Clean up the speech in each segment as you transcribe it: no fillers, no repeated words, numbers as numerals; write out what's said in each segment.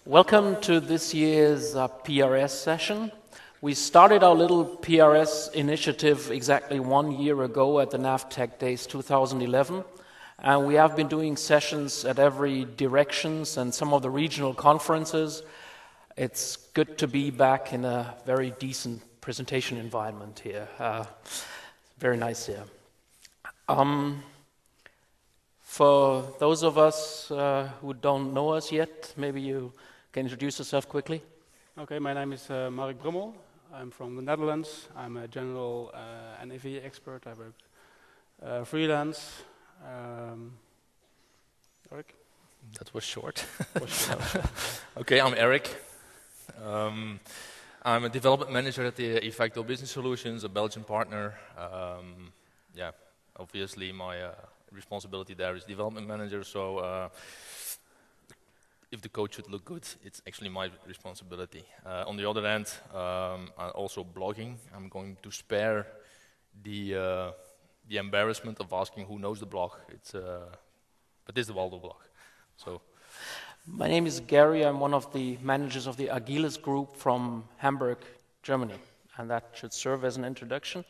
Welcome to this year's PRS session. We started our little PRS initiative exactly 1 year ago at the NAV TechDays 2011, and we have been doing sessions at every directions and some of the regional conferences. It's good to be back in a very decent presentation environment here. Very nice here. For those of us who don't know us yet, maybe you can introduce yourself quickly. Okay, my name is Mark Brummel. I'm from the Netherlands. I'm a general NAV expert. I work freelance. Eric? That was short. Okay, I'm Eric. I'm a development manager at the Effecto Business Solutions, a Belgian partner. Yeah, obviously my responsibility there is development manager, so if the code should look good, it's actually my responsibility. On the other hand, I'm also blogging. I'm going to spare the embarrassment of asking who knows the blog. But this is the Waldo blog. So, my name is Gary. I'm one of the managers of the Agilis group from Hamburg, Germany, and that should serve as an introduction.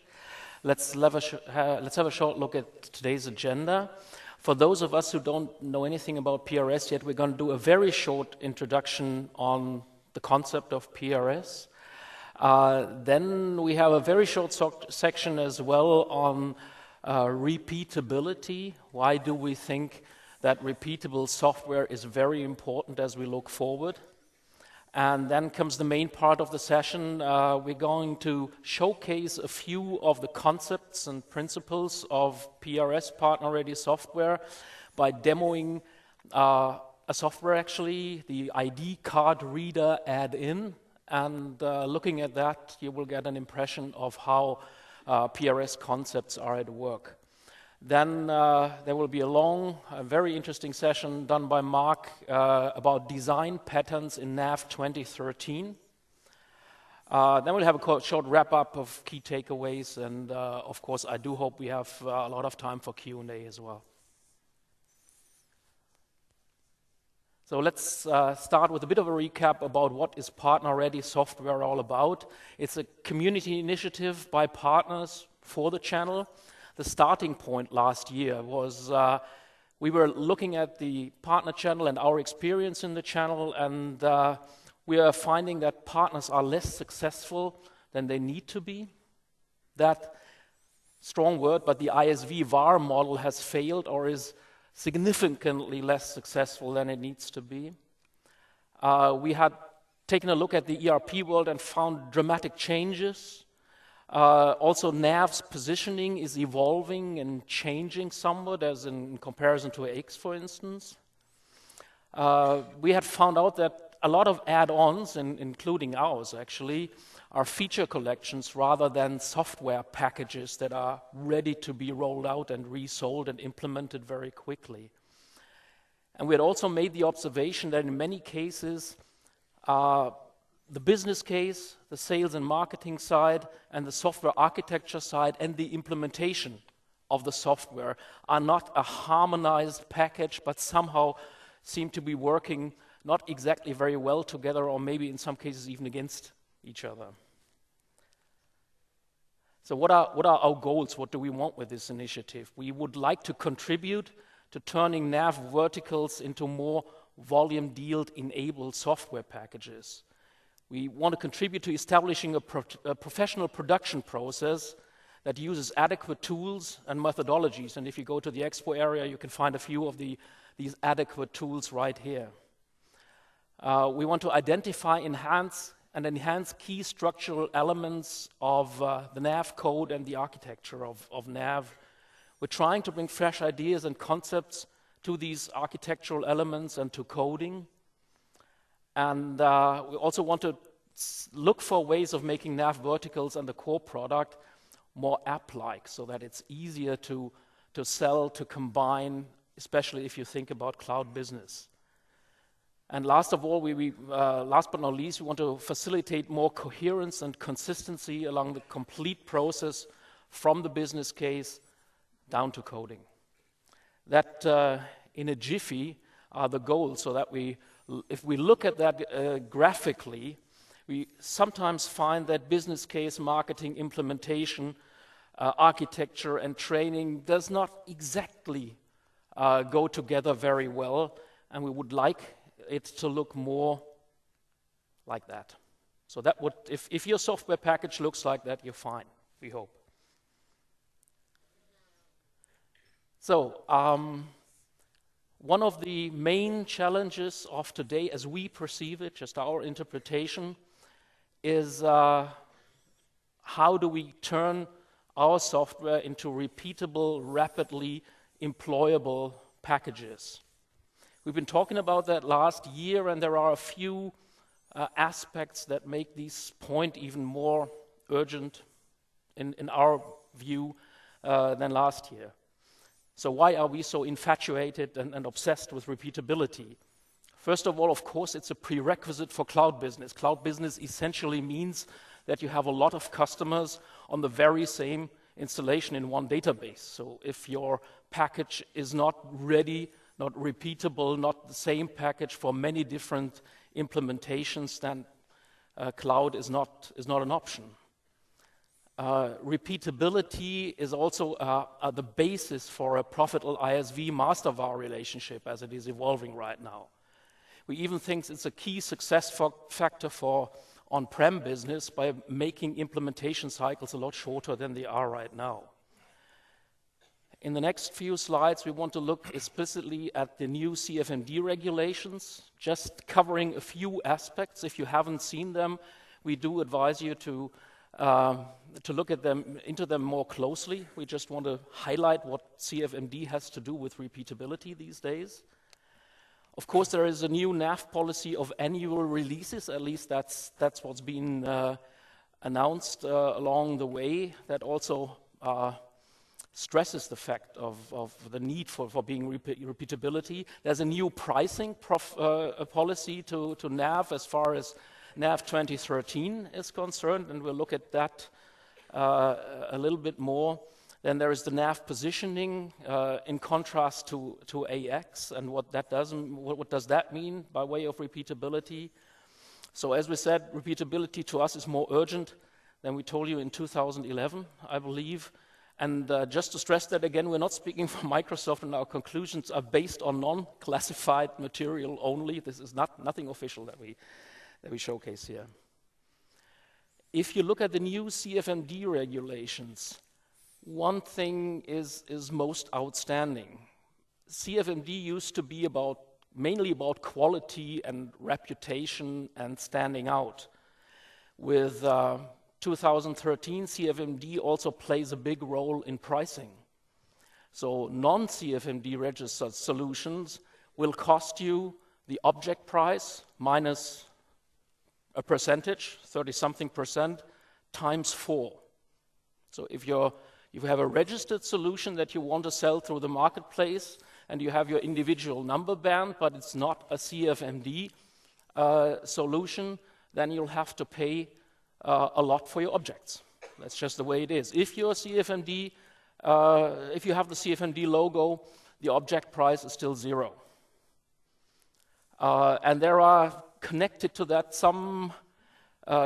Let's have a short look at today's agenda. For those of us who don't know anything about PRS yet, we're going to do a very short introduction on the concept of PRS. Then we have a very short section as well on repeatability. Why do we think that repeatable software is very important as we look forward? And then comes the main part of the session. We're going to showcase a few of the concepts and principles of PRS, partner-ready software, by demoing a software actually, the ID card reader add-in. And looking at that, you will get an impression of how PRS concepts are at work. Then there will be a long, very interesting session done by Mark about design patterns in NAV 2013. Then we'll have a short wrap-up of key takeaways, and of course, I do hope we have a lot of time for Q&A as well. So let's start with a bit of a recap about what is partner-ready software all about. It's a community initiative by partners for the channel. The starting point last year was we were looking at the partner channel and our experience in the channel, and we are finding that partners are less successful than they need to be. That strong word, but the ISV VAR model has failed or is significantly less successful than it needs to be. We had taken a look at the ERP world and found dramatic changes. Also, NAV's positioning is evolving and changing somewhat, as in comparison to AX, for instance. We had found out that a lot of add-ons, including ours actually, are feature collections rather than software packages that are ready to be rolled out and resold and implemented very quickly. And we had also made the observation that in many cases, the business case, the sales and marketing side, and the software architecture side, and the implementation of the software are not a harmonized package, but somehow seem to be working not exactly very well together, or maybe in some cases even against each other. So what are our goals? What do we want with this initiative? We would like to contribute to turning NAV verticals into more volume deal enabled software packages. We want to contribute to establishing a professional production process that uses adequate tools and methodologies. And if you go to the expo area, you can find a few of these adequate tools right here. We want to identify, enhance key structural elements of the NAV code and the architecture of NAV. We're trying to bring fresh ideas and concepts to these architectural elements and to coding. And we also want to look for ways of making NAV verticals and the core product more app-like, so that it's easier to sell, to combine, especially if you think about cloud business. And last of all, last but not least, we want to facilitate more coherence and consistency along the complete process from the business case down to coding. That in a jiffy are the goals, so that we If we look at that graphically, we sometimes find that business case, marketing, implementation, architecture, and training does not exactly go together very well, and we would like it to look more like that. So that would, if your software package looks like that, you're fine, we hope. So, one of the main challenges of today, as we perceive it, just our interpretation, is how do we turn our software into repeatable, rapidly employable packages. We've been talking about that last year, and there are a few aspects that make this point even more urgent in our view than last year. So why are we so infatuated and obsessed with repeatability? First of all, of course, it's a prerequisite for cloud business. Cloud business essentially means that you have a lot of customers on the very same installation in one database. So if your package is not ready, not repeatable, not the same package for many different implementations, then cloud is not an option. Repeatability is also the basis for a profitable ISV master-VAR relationship as it is evolving right now. We even think it's a key success factor for on-prem business by making implementation cycles a lot shorter than they are right now. In the next few slides, we want to look explicitly at the new CFMD regulations, just covering a few aspects. If you haven't seen them, we do advise you to look at them, into them more closely. We just want to highlight what CFMD has to do with repeatability these days. Of course, there is a new NAV policy of annual releases, at least that's what's been announced along the way, that also stresses the fact of the need for being repeatability. There's a new pricing policy to NAV as far as NAV 2013 is concerned, and we'll look at that a little bit more. Then there is the NAV positioning in contrast to AX, and what does that mean by way of repeatability. So as we said, repeatability to us is more urgent than we told you in 2011, I believe. And just to stress that again, we're not speaking for Microsoft, and our conclusions are based on non-classified material only. This is nothing official that we showcase here. If you look at the new CFMD regulations, one thing is most outstanding. CFMD used to be mainly about quality and reputation and standing out. With 2013, CFMD also plays a big role in pricing. So non-CFMD registered solutions will cost you the object price minus a percentage, 30-something percent, times 4. So if you have a registered solution that you want to sell through the marketplace, and you have your individual number band, but it's not a CFMD solution, then you'll have to pay a lot for your objects. That's just the way it is. If you're CFMD, if you have the CFMD logo, the object price is still 0. And there are connected to that some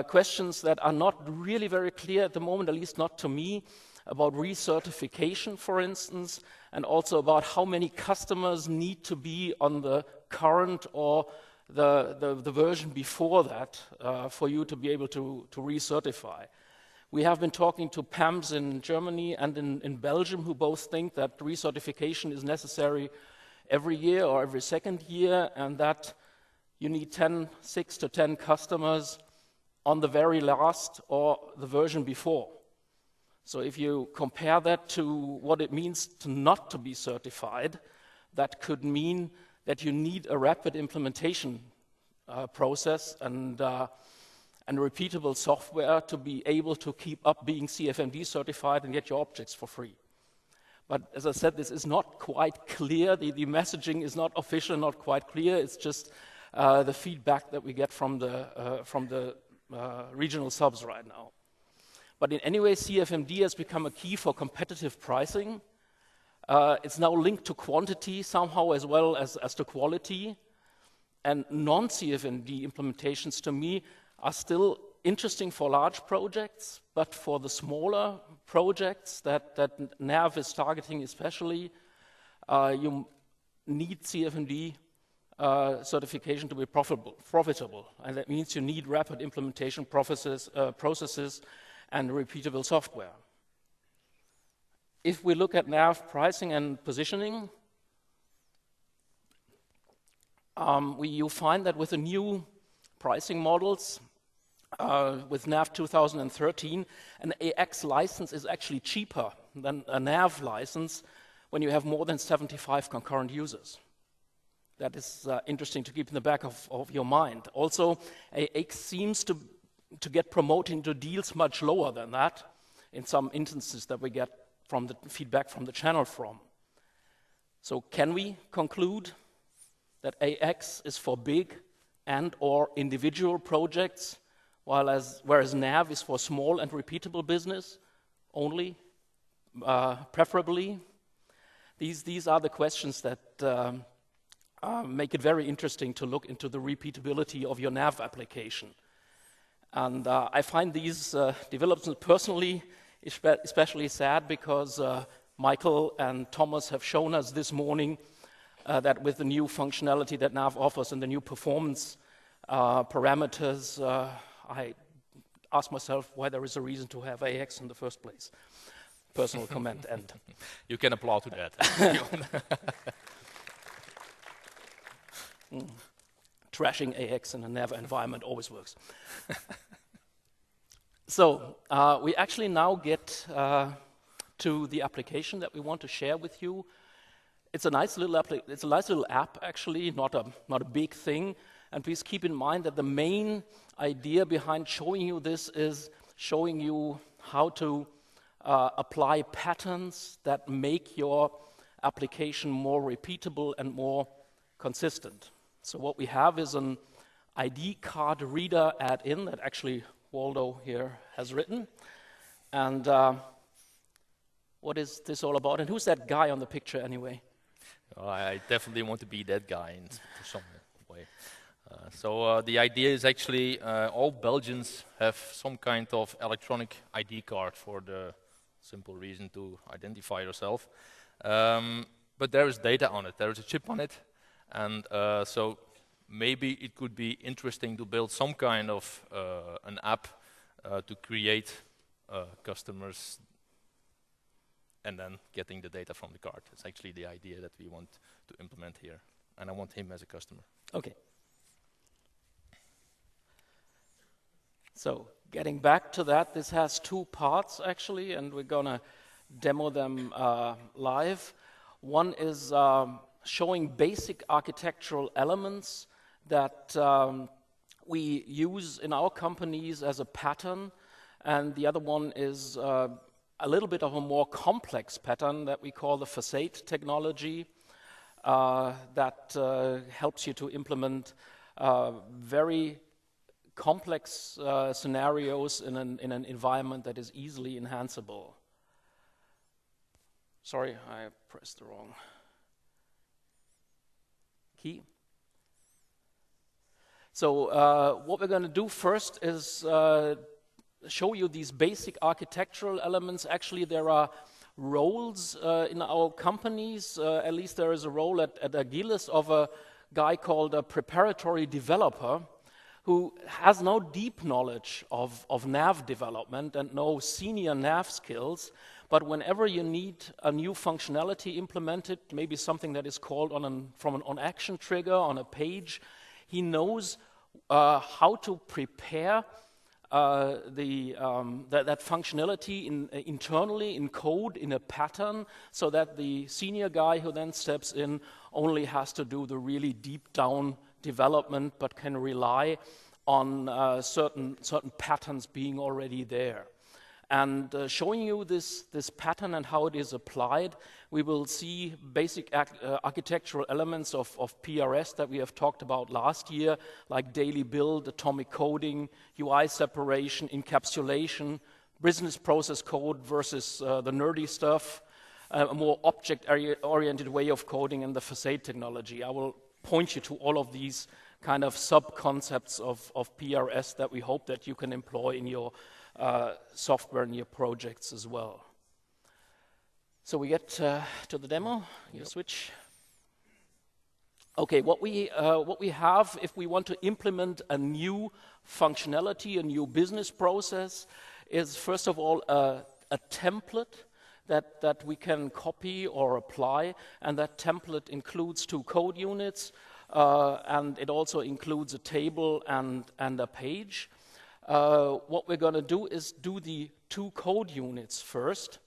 questions that are not really very clear at the moment, at least not to me, about recertification, for instance, and also about how many customers need to be on the current or the version before that for you to be able to recertify. We have been talking to PAMs in Germany and in Belgium who both think that recertification is necessary every year or every second year, and that you need 6 to 10 customers on the very last or the version before. So if you compare that to what it means to not to be certified, that could mean that you need a rapid implementation process and repeatable software to be able to keep up being CFMD certified and get your objects for free. But as I said, this is not quite clear. The messaging is not official, not quite clear. It's just the feedback that we get from the regional subs right now. But in any way, CFMD has become a key for competitive pricing. It's now linked to quantity somehow as well as to quality. and non-CFD implementations to me are still interesting for large projects, but for the smaller projects that NAV is targeting especially, you need CFD certification to be profitable. And that means you need rapid implementation processes and repeatable software. If we look at NAV pricing and positioning, you'll find that with the new pricing models, with NAV 2013, an AX license is actually cheaper than a NAV license when you have more than 75 concurrent users. That is interesting to keep in the back of your mind. Also, AX seems to get promoted into deals much lower than that in some instances that we get from the feedback from the channel from. So can we conclude that AX is for big and or individual projects, whereas NAV is for small and repeatable business only, preferably? These are the questions that make it very interesting to look into the repeatability of your NAV application. And I find these developments personally especially sad because Michael and Thomas have shown us this morning that with the new functionality that NAV offers and the new performance parameters, I ask myself why there is a reason to have AX in the first place. Personal comment end. You can applaud to that. Trashing AX in a NAV environment always works. So we actually now get to the application that we want to share with you. It's a nice little app actually, not a big thing. And please keep in mind that the main idea behind showing you this is showing you how to apply patterns that make your application more repeatable and more consistent. So what we have is an ID card reader add-in that actually Waldo here has written. And what is this all about? And who's that guy on the picture anyway? Well, I definitely want to be that guy in some way. So the idea is actually all Belgians have some kind of electronic ID card for the simple reason to identify yourself. But there is data on it. There is a chip on it. And so maybe it could be interesting to build some kind of an app to create customers and then getting the data from the card. It's actually the idea that we want to implement here. And I want him as a customer. Okay. So getting back to that, this has two parts actually, and we're going to demo them live. One is showing basic architectural elements that we use in our companies as a pattern, and the other one is a little bit of a more complex pattern that we call the facade technology that helps you to implement very complex scenarios in an environment that is easily enhanceable. Sorry, I pressed the wrong key. So what we're going to do first is show you these basic architectural elements. Actually, there are roles in our companies. At least there is a role at Agilis of a guy called a preparatory developer who has no deep knowledge of NAV development and no senior NAV skills. But whenever you need a new functionality implemented, maybe something that is called from an on-action trigger on a page, he knows how to prepare that functionality internally in code in a pattern, so that the senior guy who then steps in only has to do the really deep down development, but can rely on certain patterns being already there. And showing you this pattern and how it is applied, we will see basic architectural elements of PRS that we have talked about last year, like daily build, atomic coding, UI separation, encapsulation, business process code versus the nerdy stuff, a more object-oriented way of coding, and the facade technology. I will point you to all of these kind of sub-concepts of PRS that we hope that you can employ in your software and your projects as well. So we get to the demo. You switch. Okay, what we have if we want to implement a new functionality, a new business process, is first of all a template that we can copy or apply, and that template includes 2 code units, and it also includes a table and a page. What we're going to do is do the 2 code units first.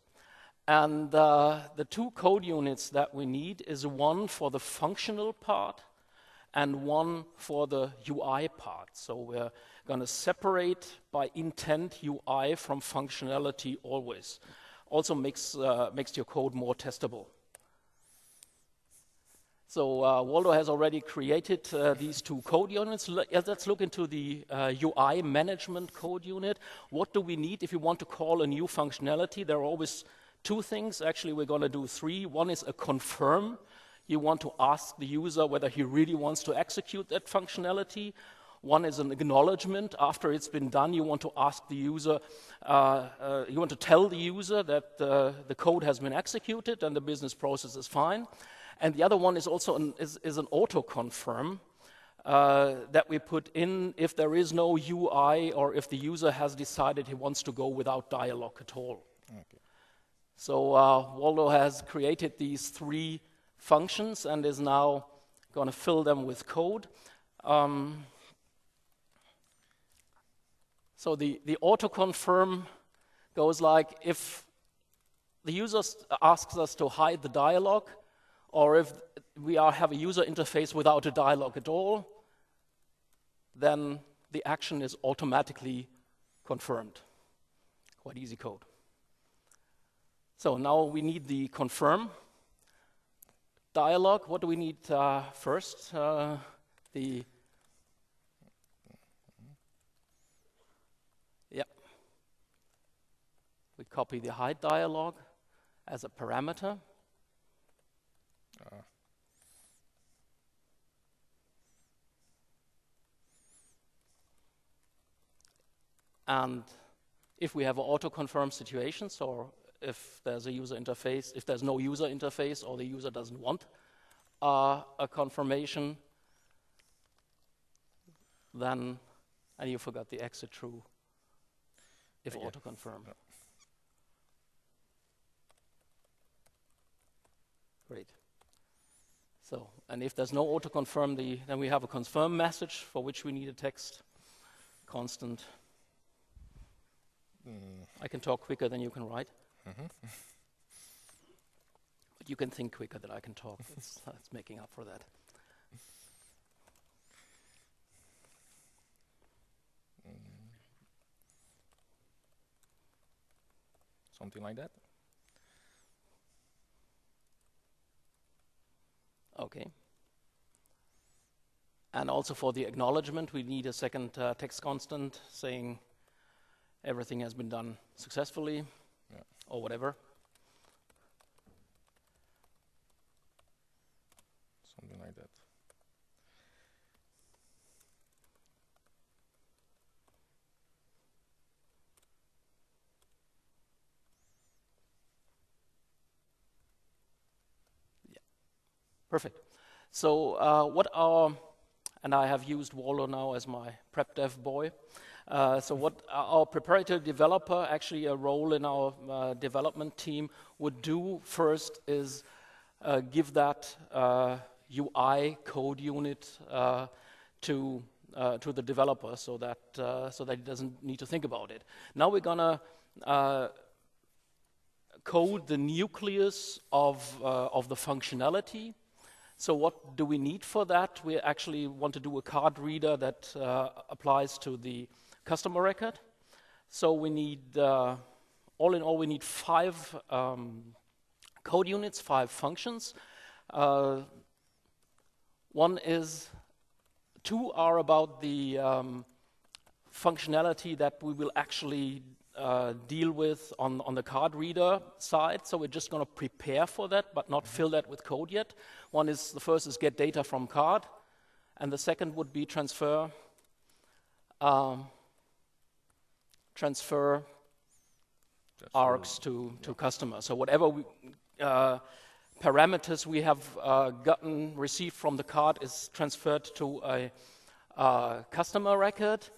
And the 2 code units that we need is one for the functional part and one for the UI part. So we're going to separate by intent UI from functionality always. Also makes your code more testable. So Waldo has already created these 2 code units. Let's look into the UI management code unit. What do we need if you want to call a new functionality? There are always 2 things. Actually, we're going to do 3. One is a confirm. You want to ask the user whether he really wants to execute that functionality. One is an acknowledgement. After it's been done, you want to ask the user, you want to tell the user that the code has been executed and the business process is fine. And the other one is also an auto-confirm that we put in if there is no UI or if the user has decided he wants to go without dialogue at all. Okay. So Waldo has created these 3 functions and is now going to fill them with code. So the auto-confirm goes like if the user asks us to hide the dialogue, or if we have a user interface without a dialogue at all, then the action is automatically confirmed. Quite easy code. So now we need the confirm dialogue. What do we need first? We copy the hide dialogue as a parameter. And if we have an auto-confirm situation, so if there's a user interface, if there's no user interface or the user doesn't want a confirmation, then, and you forgot the exit true if auto-confirm. Yeah. Great. So, and if there's no auto-confirm, then we have a confirm message for which we need a text constant. I can talk quicker than you can write. But you can think quicker than I can talk. That's making up for that. Something like that. Okay. And also for the acknowledgement, we need a second text constant saying everything has been done successfully, or whatever. Something like that. Yeah. Perfect. So and I have used Waldo now as my prep dev boy. So what our proprietary developer, actually a role in our development team, would do first is give that UI code unit to the developer so that he doesn't need to think about it. Now we're gonna code the nucleus of the functionality. So what do we need for that? We actually want to do a card reader that applies to the customer record. So we need, all in all, we need 5 code units, 5 functions. 2 are about the functionality that we will actually deal with on the card reader side. So we're just going to prepare for that, but not fill that with code yet. The first is get data from card, and the second would be transfer arcs to customers. So whatever parameters we have received from the card is transferred to a customer record,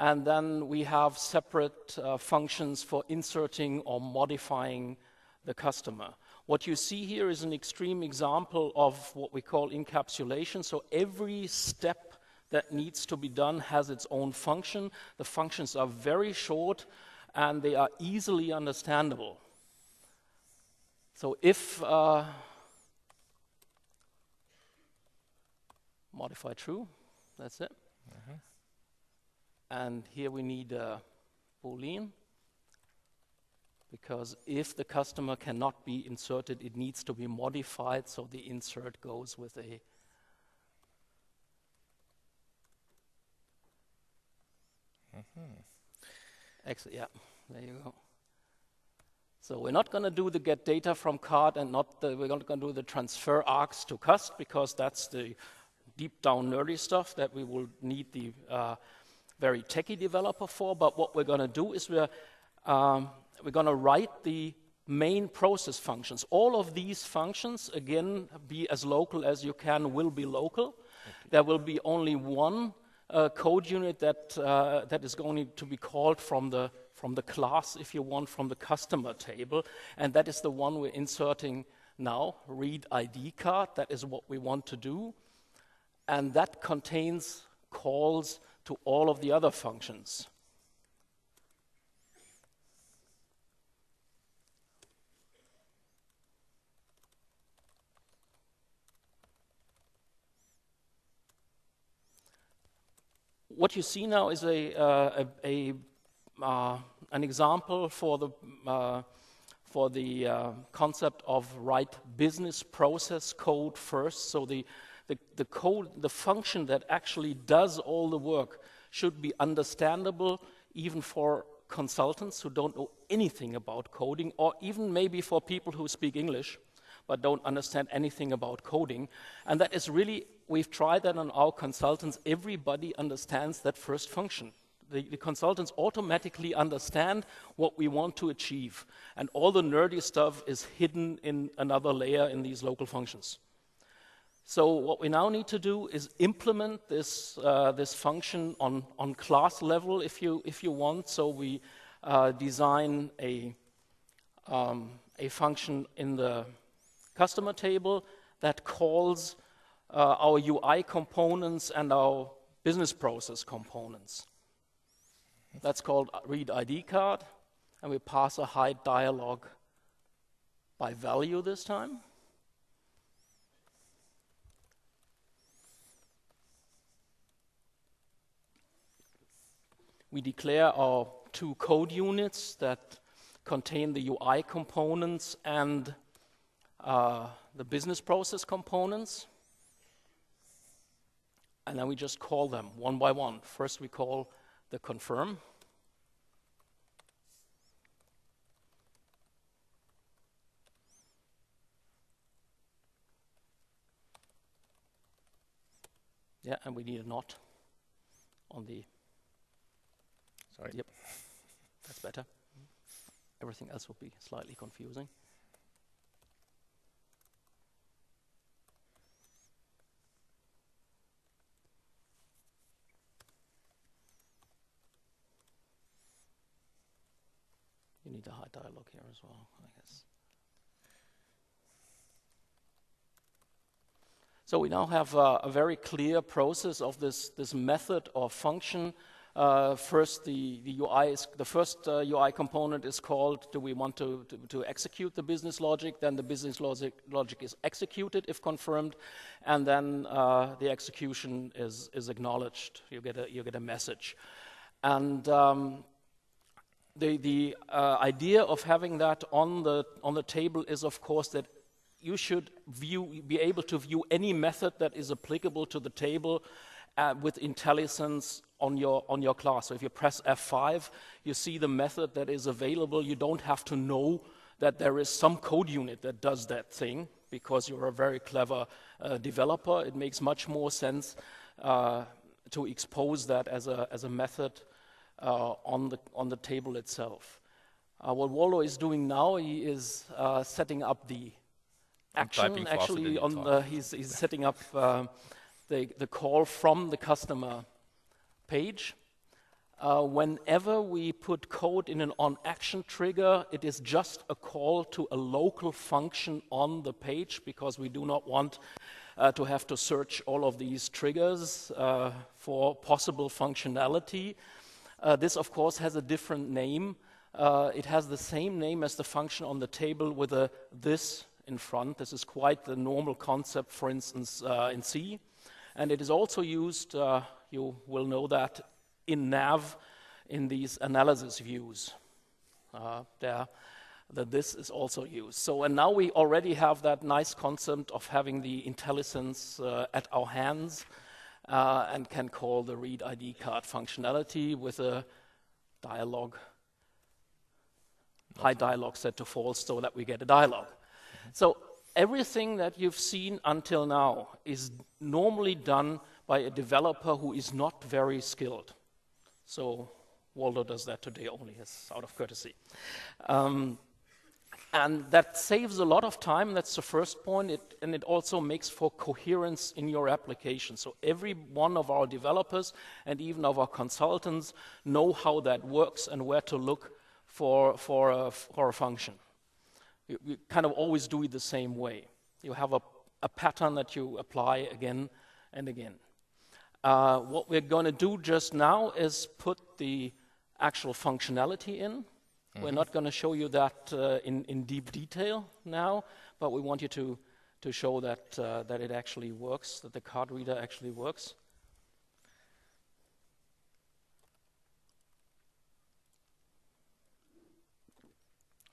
and then we have separate functions for inserting or modifying the customer. What you see here is an extreme example of what we call encapsulation. So every step that needs to be done has its own function. The functions are very short and they are easily understandable. So if modify true, that's it. And here we need a Boolean, because if the customer cannot be inserted, it needs to be modified, so the insert goes with a yeah, there you go. So we're not going to do the get data from card, and we're not going to do the transfer arcs to cust, because that's the deep down nerdy stuff that we will need the very techie developer for. But what we're going to do is we're going to write the main process functions. All of these functions, again, be as local as you can, will be local. Okay. There will be only one code unit that is going to be called from the class, if you want, from the customer table, and that is the one we're inserting now, read ID card. That is what we want to do, and that contains calls to all of the other functions. What you see now is an example for the concept of write business process code first. So the code, the function that actually does all the work, should be understandable even for consultants who don't know anything about coding, or even maybe for people who speak English but don't understand anything about coding. And that is really, we've tried that on our consultants. Everybody understands that first function. The consultants automatically understand what we want to achieve, and all the nerdy stuff is hidden in another layer in these local functions. So what we now need to do is implement this function on class level, if you want. So we design a function in the customer table that calls our UI components and our business process components. That's called read ID card, and we pass a hide dialog by value this time. We declare our two code units that contain the UI components and the business process components. And then we just call them one by one. First we call the confirm. Yeah, and we need a not on the... Sorry. Yep, that's better. Everything else will be slightly confusing. You need a hide dialog here as well, I guess. So we now have a very clear process of this method or function. First, the first UI component is called, do we want to execute the business logic? Then the business logic is executed if confirmed, and then the execution is acknowledged. You get a message, and the idea of having that on the table is, of course, that you should be able to view any method that is applicable to the table with IntelliSense on your class. So if you press F5, you see the method that is available. You don't have to know that there is some code unit that does that thing because you're a very clever developer. It makes much more sense to expose that as a method on the table itself. What Waldo is doing now, he is setting up the action. Actually, he's setting up the call from the customer page. Whenever we put code in an on-action trigger, it is just a call to a local function on the page, because we do not want to have to search all of these triggers for possible functionality. This, of course, has a different name. It has the same name as the function on the table with a this in front. This is quite the normal concept, for instance, in C. And it is also used, you will know that, in NAV, in these analysis views. This is also used. So, and now we already have that nice concept of having the IntelliSense at our hands and can call the read ID card functionality with a dialog, high dialog set to false, so that we get a dialog. So everything that you've seen until now is normally done by a developer who is not very skilled. So Waldo does that today only, as out of courtesy. And that saves a lot of time. That's the first point. And it also makes for coherence in your application. So every one of our developers and even of our consultants know how that works and where to look for a function. You kind of always do it the same way. You have a pattern that you apply again and again. What we're going to do just now is put the actual functionality in. Mm-hmm. We're not going to show you that in deep detail now, but we want you to show that it actually works, that the card reader actually works.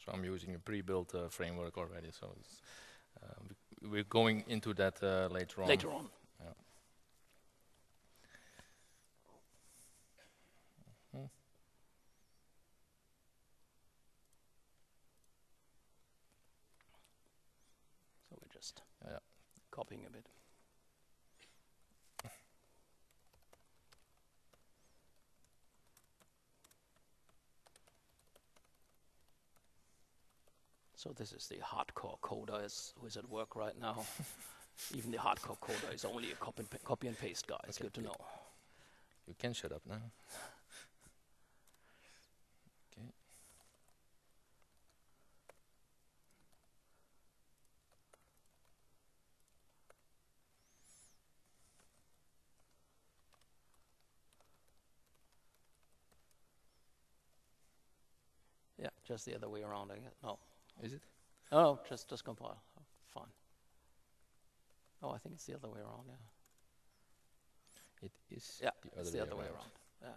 So I'm using a pre-built framework already, so it's, we're going into that later on. Later on. Yeah. Mm-hmm. So we're just copying a bit. So this is the hardcore coder who is at work right now. Even the hardcore coder is only a copy and paste guy. It's good to know. You can shut up now. Okay. Yeah, just the other way around, I guess. No. Is it? Oh, just compile. Oh, fine. Oh, I think it's the other way around, yeah. It is the other way around. Yeah.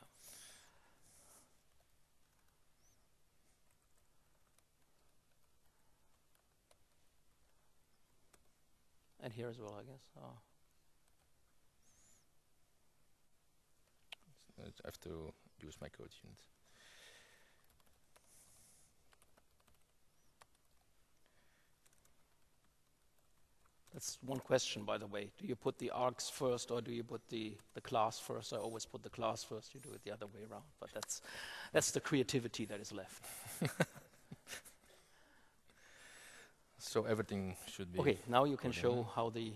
And here as well, I guess. Oh. I have to use my code unit. That's one question, by the way. Do you put the args first or do you put the class first? I always put the class first. You do it the other way around. But that's the creativity that is left. So everything should be... Okay, now you can show how the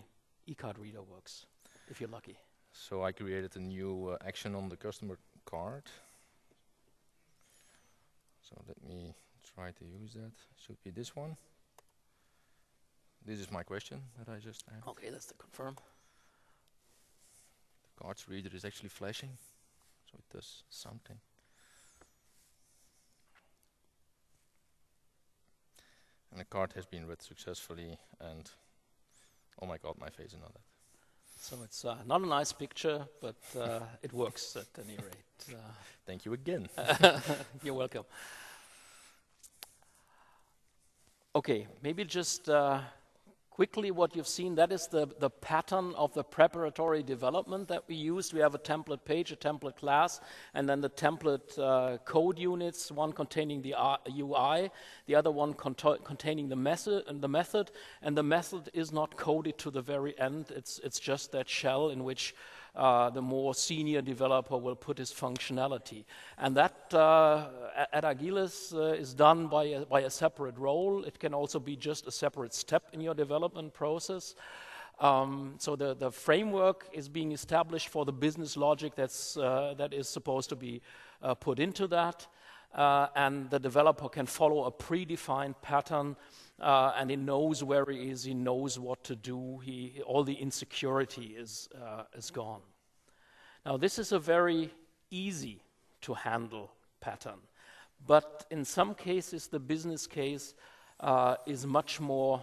e-card reader works, if you're lucky. So I created a new action on the customer card. So let me try to use that. Should be this one. This is my question that I just added. Okay, that's the confirm. The cards reader is actually flashing, so it does something. And the card has been read successfully, and oh my god, my face is not that. So it's not a nice picture, but it works at any rate. Thank you again. You're welcome. Okay, maybe just quickly what you've seen, that is the pattern of the preparatory development that we used. We have a template page, a template class, and then the template code units, one containing the UI, the other one containing the method, and the method is not coded to the very end. It's just that shell in which the more senior developer will put his functionality. And that at Agilis is done by a separate role. It can also be just a separate step in your development process. So the framework is being established for the business logic that is supposed to be put into that. And the developer can follow a predefined pattern, and he knows where he is, he knows what to do, all the insecurity is gone. Now, this is a very easy to handle pattern, but in some cases, the business case is much more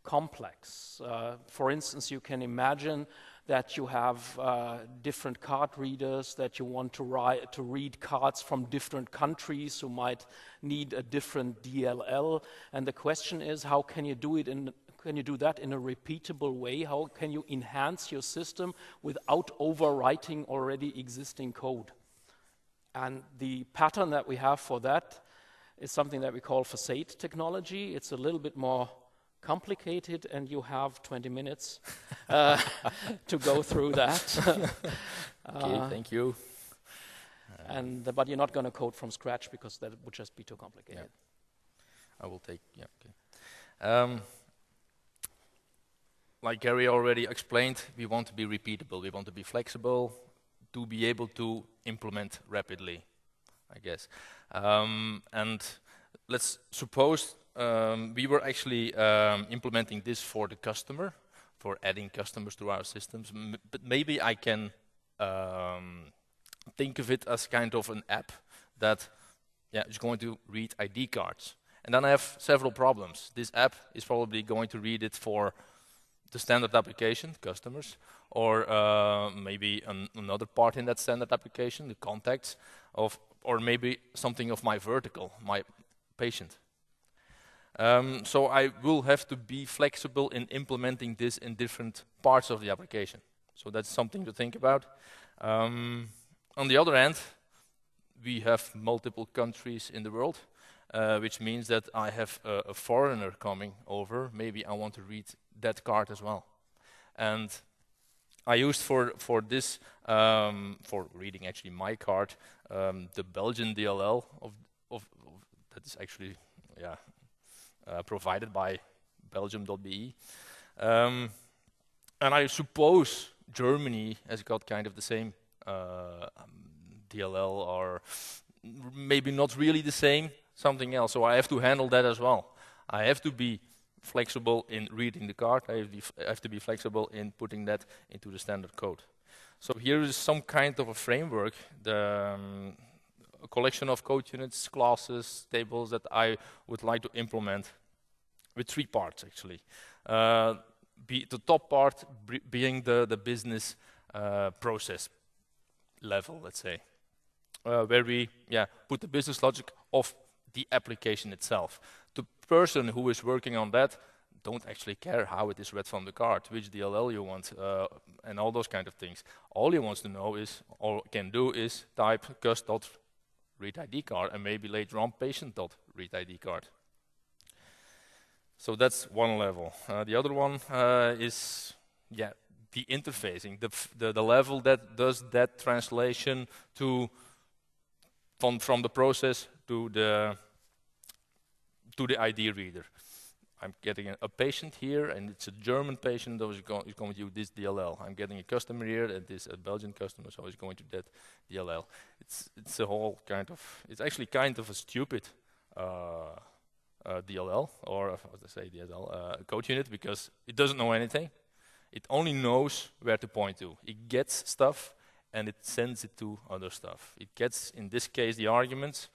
complex. For instance, you can imagine that you have different card readers, that you want to read cards from different countries who might need a different DLL. And the question is, how can you do it can you do that in a repeatable way? How can you enhance your system without overwriting already existing code? And the pattern that we have for that is something that we call facade technology. It's a little bit more complicated, and you have 20 minutes to go through that. Okay, thank you. But you're not going to code from scratch because that would just be too complicated. Yeah. I will take, okay. Like Gary already explained, we want to be repeatable, we want to be flexible, to be able to implement rapidly, I guess. And let's suppose we were actually implementing this for the customer, for adding customers to our systems, but maybe I can think of it as kind of an app that is going to read ID cards. And then I have several problems. This app is probably going to read it for the standard application, customers, or maybe another part in that standard application, the contacts, or maybe something of my vertical, my patient. So I will have to be flexible in implementing this in different parts of the application. So that's something to think about. On the other hand, we have multiple countries in the world, which means that I have a foreigner coming over. Maybe I want to read that card as well. And I used for this, for reading actually my card, the Belgian DLL of that is actually, provided by Belgium.be. And I suppose Germany has got kind of the same DLL, or maybe not really the same, something else. So I have to handle that as well. I have to be flexible in reading the card. I have to be flexible in putting that into the standard code. So here is some kind of a framework, a collection of code units, classes, tables that I would like to implement with 3 parts actually. The top part being the business process level, let's say, where we put the business logic of the application itself. The person who is working on that don't actually care how it is read from the card, which DLL you want, and all those kind of things. All he wants to know is, or can do, is type cust.readID card, and maybe later on patient.readID card. So that's one level. The other one is the interfacing, the level that does that translation to from the process to the ID reader. I'm getting a patient here, and it's a German patient that is going to use this DLL. I'm getting a customer here, and this a Belgian customer, so he's going to that DLL. It's a whole kind of, it's actually kind of a stupid DLL, or what I say, DLL code unit, because it doesn't know anything. It only knows where to point to. It gets stuff and it sends it to other stuff. It gets, in this case, the arguments,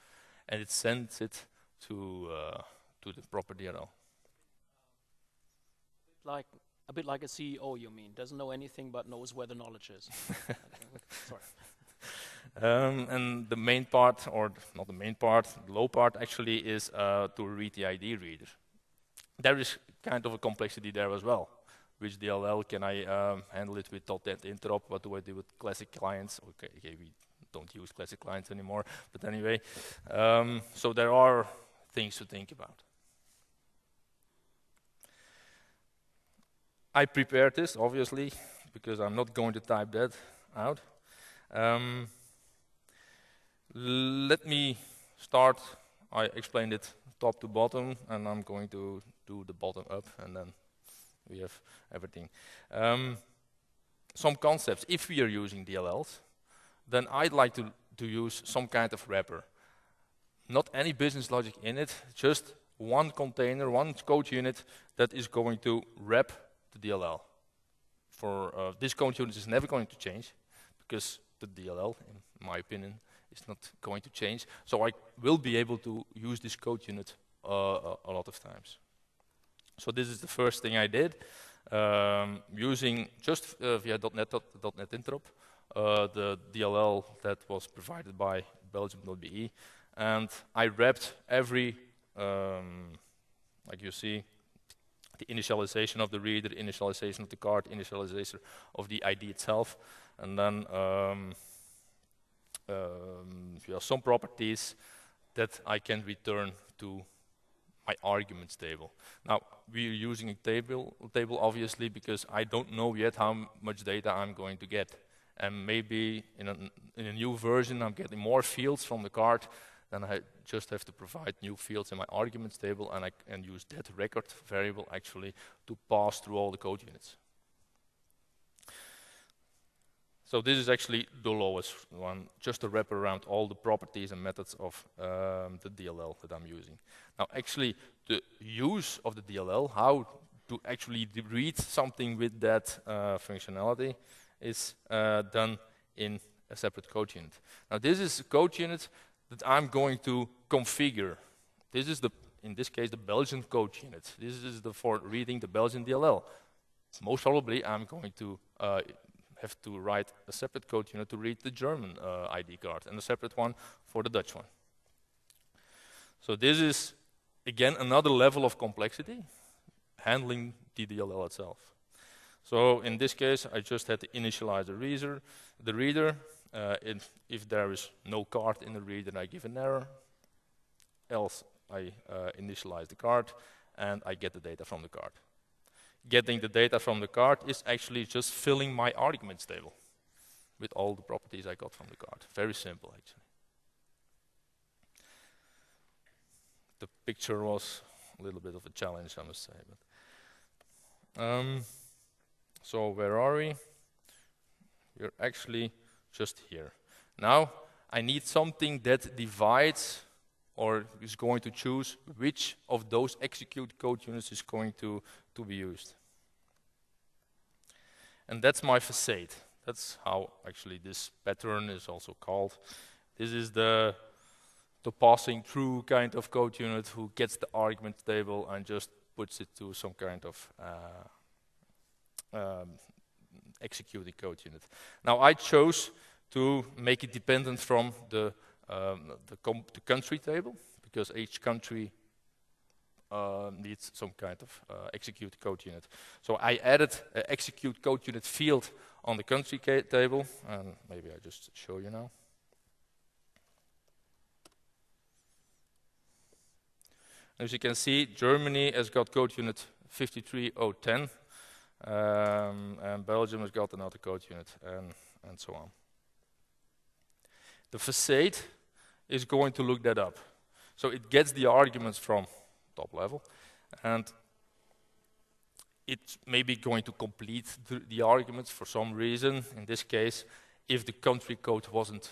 and it sends it to the proper DLL. A bit like a CEO, you mean? Doesn't know anything but knows where the knowledge is. Sorry. And the main part, or not the main part, the low part actually is to read the ID reader. There is kind of a complexity there as well. Which DLL can I handle it with .NET interop? What do I do with classic clients? Okay, we don't use classic clients anymore, but anyway. So there are things to think about. I prepared this, obviously, because I'm not going to type that out. Let me start. I explained it top to bottom, and I'm going to do the bottom up, and then we have everything. Some concepts. If we are using DLLs, then I'd like to use some kind of wrapper. Not any business logic in it, just one container, one code unit that is going to wrap the DLL. For this code unit is never going to change, because the DLL, in my opinion, is not going to change. So I will be able to use this code unit a lot of times. So this is the first thing I did, using just via .NET interop, the DLL that was provided by Belgium.be, and I wrapped every, like you see, the initialization of the reader, initialization of the card, initialization of the ID itself, and then some properties that I can return to my arguments table. Now, we're using a table obviously, because I don't know yet how much data I'm going to get. And maybe in a new version, I'm getting more fields from the card, then I just have to provide new fields in my arguments table, and I can use that record variable actually to pass through all the code units. So this is actually the lowest one, just to wrap around all the properties and methods of the DLL that I'm using. Now actually the use of the DLL, how to actually read something with that functionality, is done in a separate code unit. Now this is a code unit that I'm going to configure. This is in this case, the Belgian code unit. This is for reading the Belgian DLL. Most probably I'm going to have to write a separate code unit to read the German ID card, and a separate one for the Dutch one. So this is, again, another level of complexity, handling the DLL itself. So in this case, I just had to initialize the reader. If there is no card in the reader, I give an error. Else, I initialize the card, and I get the data from the card. Getting the data from the card is actually just filling my arguments table with all the properties I got from the card. Very simple, actually. The picture was a little bit of a challenge, I must say. But so where are we? We're actually just here. Now I need something that divides, or is going to choose which of those execute code units is going to be used. And that's my facade. That's how actually this pattern is also called. This is the passing through kind of code unit who gets the argument table and just puts it to some kind of executing code unit. Now I chose to make it dependent from the country table, because each country needs some kind of execute code unit. So I added an execute code unit field on the country table, and maybe I just show you now. As you can see, Germany has got code unit 53010, and Belgium has got another code unit, and so on. The facade is going to look that up. So it gets the arguments from top level, and it's maybe going to complete the arguments for some reason. In this case, if the country code wasn't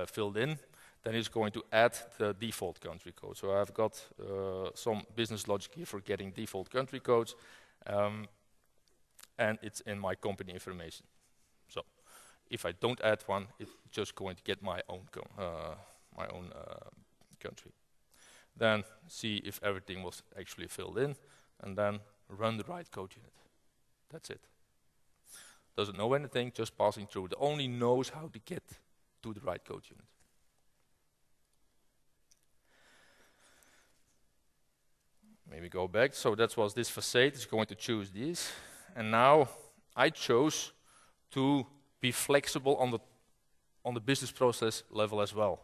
filled in, then it's going to add the default country code. So I've got some business logic here for getting default country codes, and it's in my company information. So if I don't add one, it's just going to get my own country. Then see if everything was actually filled in, and then run the right code unit. That's it. Doesn't know anything, just passing through. It only knows how to get to the right code unit. Maybe go back. So that was this facade. It's going to choose these. And now I chose to be flexible on the business process level as well.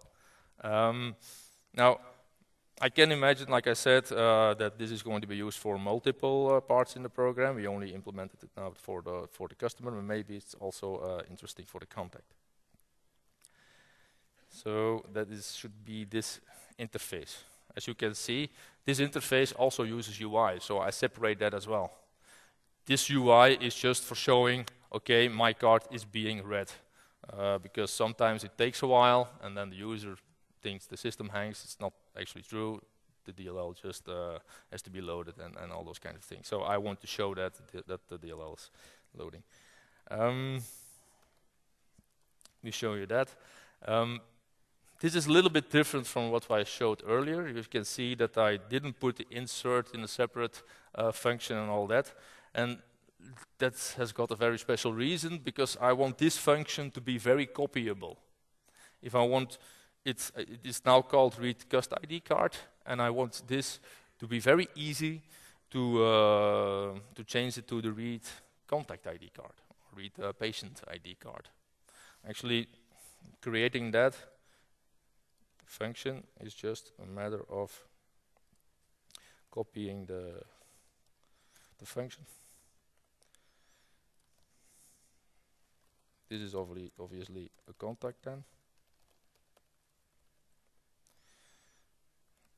Now, I can imagine, like I said, that this is going to be used for multiple parts in the program. We only implemented it now for the customer, but maybe it's also interesting for the contact. So that should be this interface. As you can see, this interface also uses UI, so I separate that as well. This UI is just for showing, okay, my card is being read, because sometimes it takes a while, and then the user thinks the system hangs. It's not actually true. The DLL just has to be loaded and all those kind of things. So I want to show that the DLL is loading. We show you that. This is a little bit different from what I showed earlier. You can see that I didn't put the insert in a separate function and all that. And that has got a very special reason, because I want this function to be very copyable. If I want, it is now called read cust ID card, and I want this to be very easy to change it to the read contact ID card, or read patient ID card. Actually, creating that function is just a matter of copying the function. This is obviously a contact then.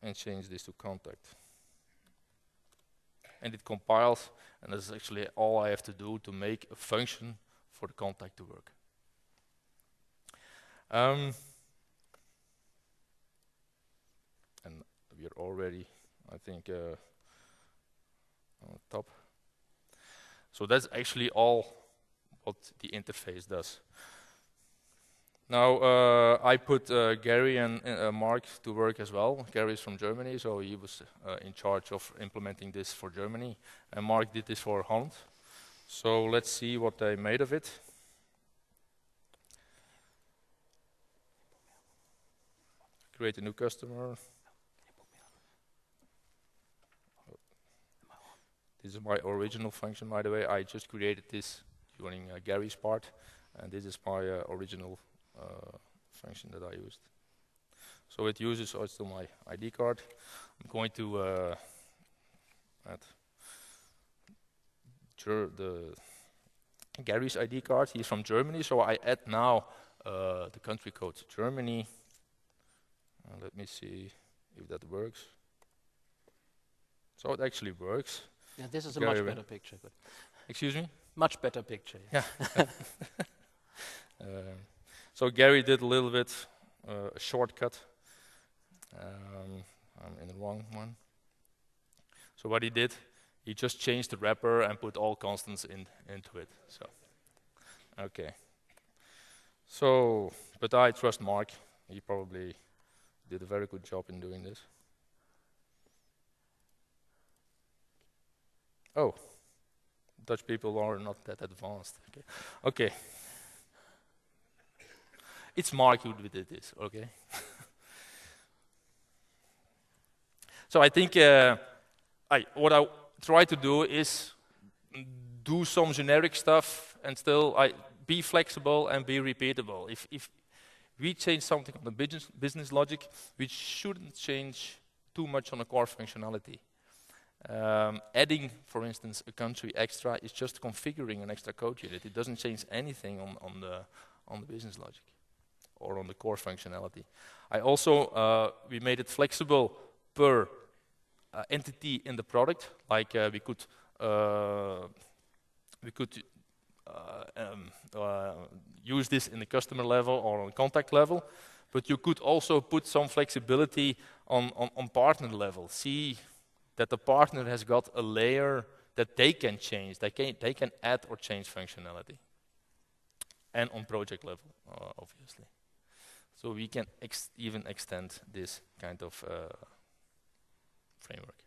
And change this to contact. And it compiles, and that's actually all I have to do to make a function for the contact to work. And we are already, I think, on top. So that's actually all what the interface does. Now, I put Gary and Mark to work as well. Gary is from Germany, so he was in charge of implementing this for Germany. And Mark did this for Holland. So let's see what they made of it. Create a new customer. This is my original function, by the way. I just created this during Gary's part. And this is my original function that I used. So it uses also my ID card. I'm going to add the Gary's ID card. He's from Germany, so I add now the country code Germany. Let me see if that works. So it actually works. Yeah, this is a much better picture. But excuse me? Much better picture. Yeah. So Gary did a little bit a shortcut. I'm in the wrong one. So what he did, he just changed the wrapper and put all constants into it. So, okay. So, but I trust Mark. He probably did a very good job in doing this. Oh, Dutch people are not that advanced. Okay. Okay. It's Mark who did this, okay? So I think what I try to do is do some generic stuff and still be flexible and be repeatable. If we change something on the business logic, we shouldn't change too much on the core functionality. Adding, for instance, a country extra is just configuring an extra code unit. It doesn't change anything on the business logic or on the core functionality. I also we made it flexible per entity in the product. Like we could use this in the customer level or on contact level, but you could also put some flexibility on partner level. See that the partner has got a layer that they can change. They can add or change functionality. And on project level, obviously. So we can even extend this kind of framework.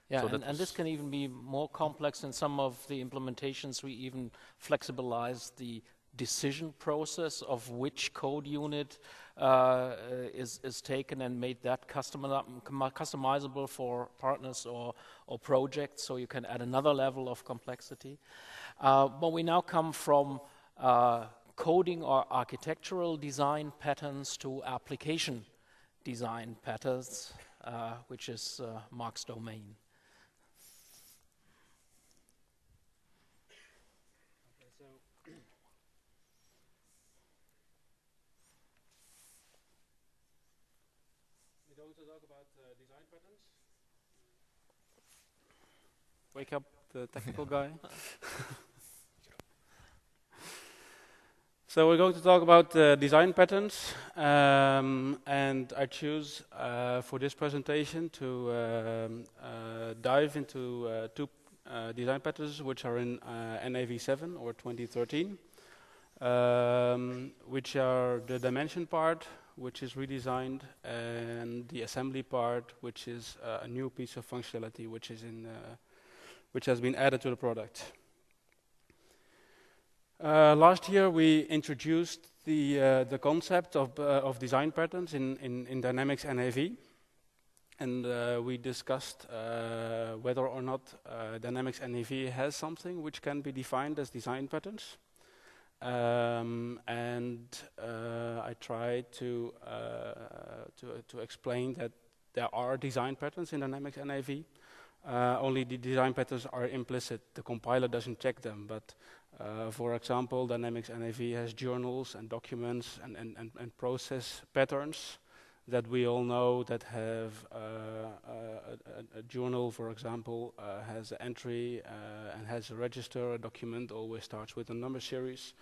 Yeah, so and this can even be more complex. In some of the implementations, we even flexibilize the decision process of which code unit is taken and made that customizable for partners or projects, so you can add another level of complexity. But we now come from coding or architectural design patterns to application design patterns, which is Mark's domain. We're going to talk about design patterns. Wake up the technical guy. So we're going to talk about design patterns, and I choose for this presentation to dive into two design patterns which are in NAV 7 or 2013, which are the dimension part, which is redesigned, and the assembly part, which is a new piece of functionality which is which has been added to the product. Last year we introduced the concept of design patterns in Dynamics NAV, and we discussed whether or not Dynamics NAV has something which can be defined as design patterns. And I tried to explain that there are design patterns in Dynamics NAV. Only the design patterns are implicit. The compiler doesn't check them, but for example, Dynamics NAV has journals and documents and process patterns that we all know that have a journal, for example, has an entry and has a register. A document always starts with a number series.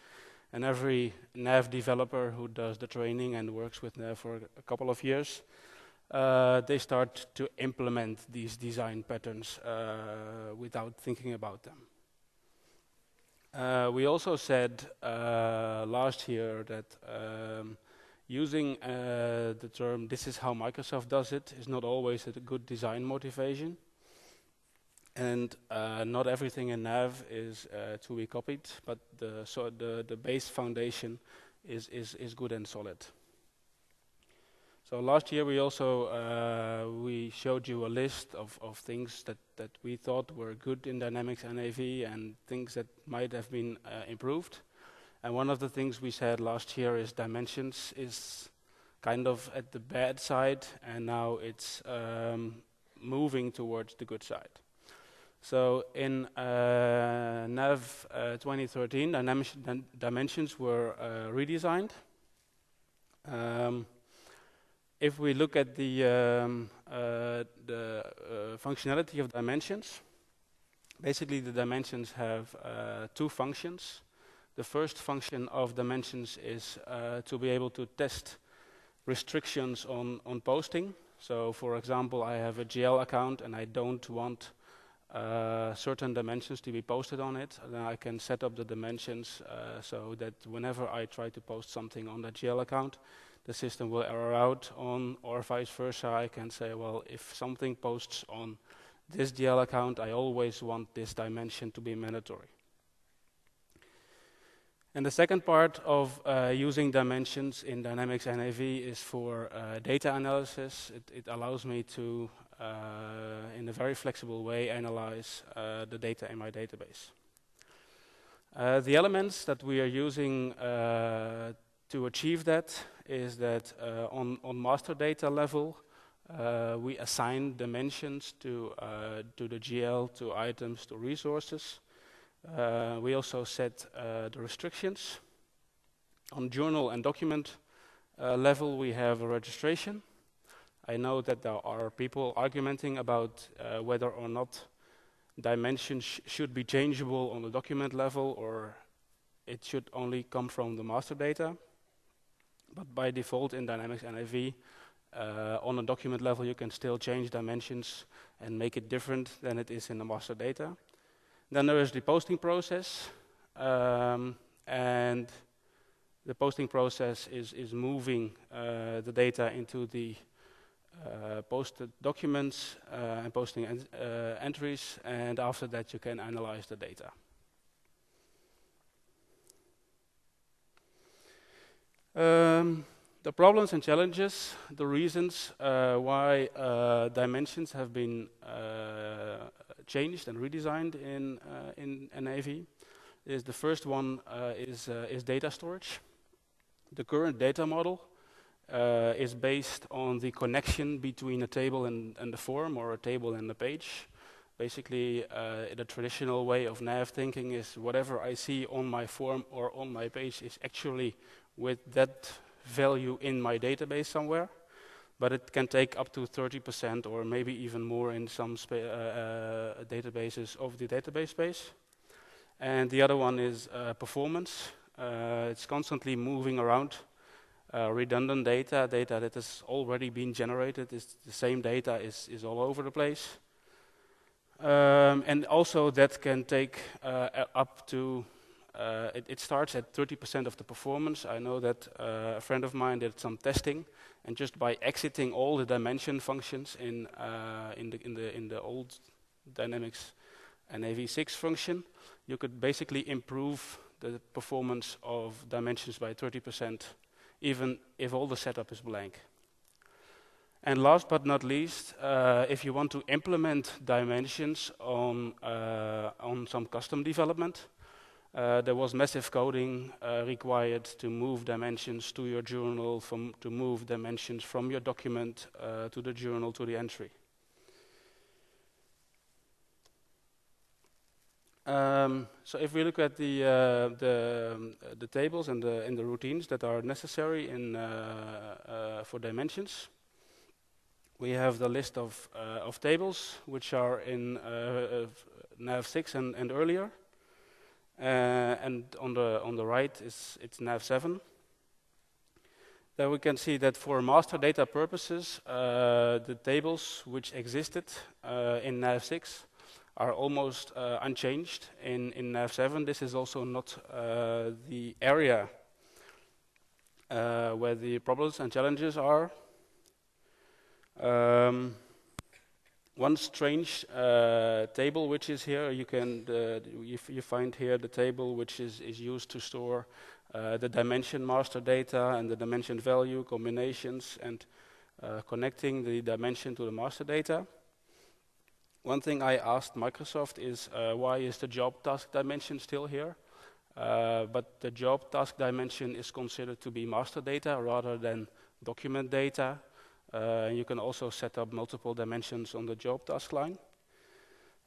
And every NAV developer who does the training and works with NAV for a couple of years, they start to implement these design patterns without thinking about them. We also said last year that using the term "this is how Microsoft does it" is not always a good design motivation, and not everything in NAV is to be copied, but the base foundation is good and solid. So last year we also we showed you a list of things that we thought were good in Dynamics NAV and things that might have been improved. And one of the things we said last year is dimensions is kind of at the bad side, and now it's moving towards the good side. So in NAV 2013, dimensions were redesigned. If we look at the functionality of dimensions, basically the dimensions have two functions. The first function of dimensions is to be able to test restrictions on posting. So for example, I have a GL account and I don't want certain dimensions to be posted on it. Then I can set up the dimensions so that whenever I try to post something on the GL account, the system will error out on, or vice versa. I can say, well, if something posts on this GL account, I always want this dimension to be mandatory. And the second part of using dimensions in Dynamics NAV is for data analysis. It allows me to, in a very flexible way, analyze the data in my database. The elements that we are using to achieve that is that on master data level, we assign dimensions to the GL, to items, to resources. We also set the restrictions. On journal and document level, we have a registration. I know that there are people arguing about whether or not dimensions should be changeable on the document level, or it should only come from the master data. But by default in Dynamics NAV, on a document level, you can still change dimensions and make it different than it is in the master data. Then there is the posting process, and the posting process is moving the data into the posted documents and posting entries, and after that you can analyze the data. The problems and challenges, the reasons why dimensions have been changed and redesigned in NAV is the first one is data storage. The current data model is based on the connection between a table and the form, or a table and the page. Basically, the traditional way of NAV thinking is whatever I see on my form or on my page is actually with that value in my database somewhere. But it can take up to 30% or maybe even more in some databases of the database space. And the other one is performance. It's constantly moving around. Redundant data that has already been generated, is the same data is all over the place. And also that can take up to, it starts at 30% of the performance. I know that a friend of mine did some testing, and just by exiting all the dimension functions in the old Dynamics NAV6 function, you could basically improve the performance of dimensions by 30%, even if all the setup is blank. And last but not least, if you want to implement dimensions on some custom development, there was massive coding required to move dimensions to your journal, to move dimensions from your document to the journal, to the entry. So if we look at the tables and the routines that are necessary for dimensions, we have the list of tables which are in NAV6 and earlier, and on the right it's NAV7. There we can see that for master data purposes, the tables which existed in NAV6 are almost unchanged in NAV7. This is also not the area where the problems and challenges are. One strange table which is here, you find here the table which is used to store the dimension master data and the dimension value combinations, and connecting the dimension to the master data. One thing I asked Microsoft is why is the job task dimension still here? But the job task dimension is considered to be master data rather than document data. You can also set up multiple dimensions on the job task line.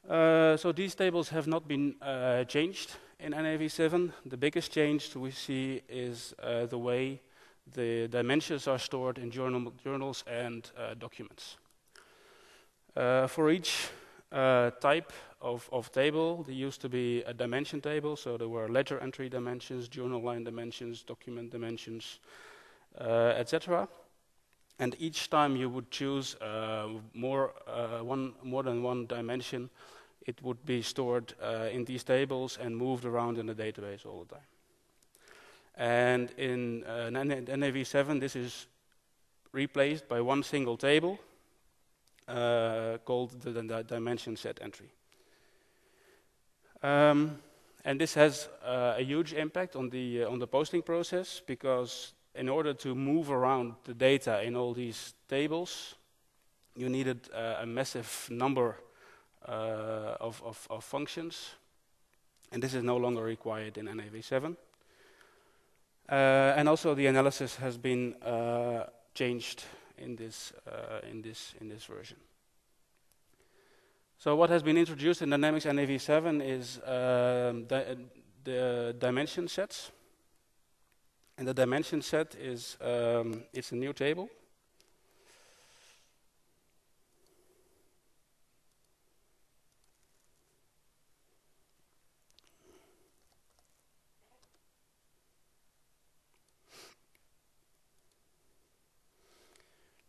So these tables have not been changed in NAV7. The biggest change we see is the way the dimensions are stored in journals and documents. For each type of table, there used to be a dimension table, so there were ledger entry dimensions, journal line dimensions, document dimensions, etc. And each time you would choose more than one dimension, it would be stored in these tables and moved around in the database all the time. And in NAV7, this is replaced by one single table called the dimension set entry. And this has a huge impact on the posting process, because in order to move around the data in all these tables, you needed a massive number of functions, and this is no longer required in NAV7. And also the analysis has been changed in this version. So what has been introduced in Dynamics NAV7 is the dimension sets. And the dimension set is it's a new table.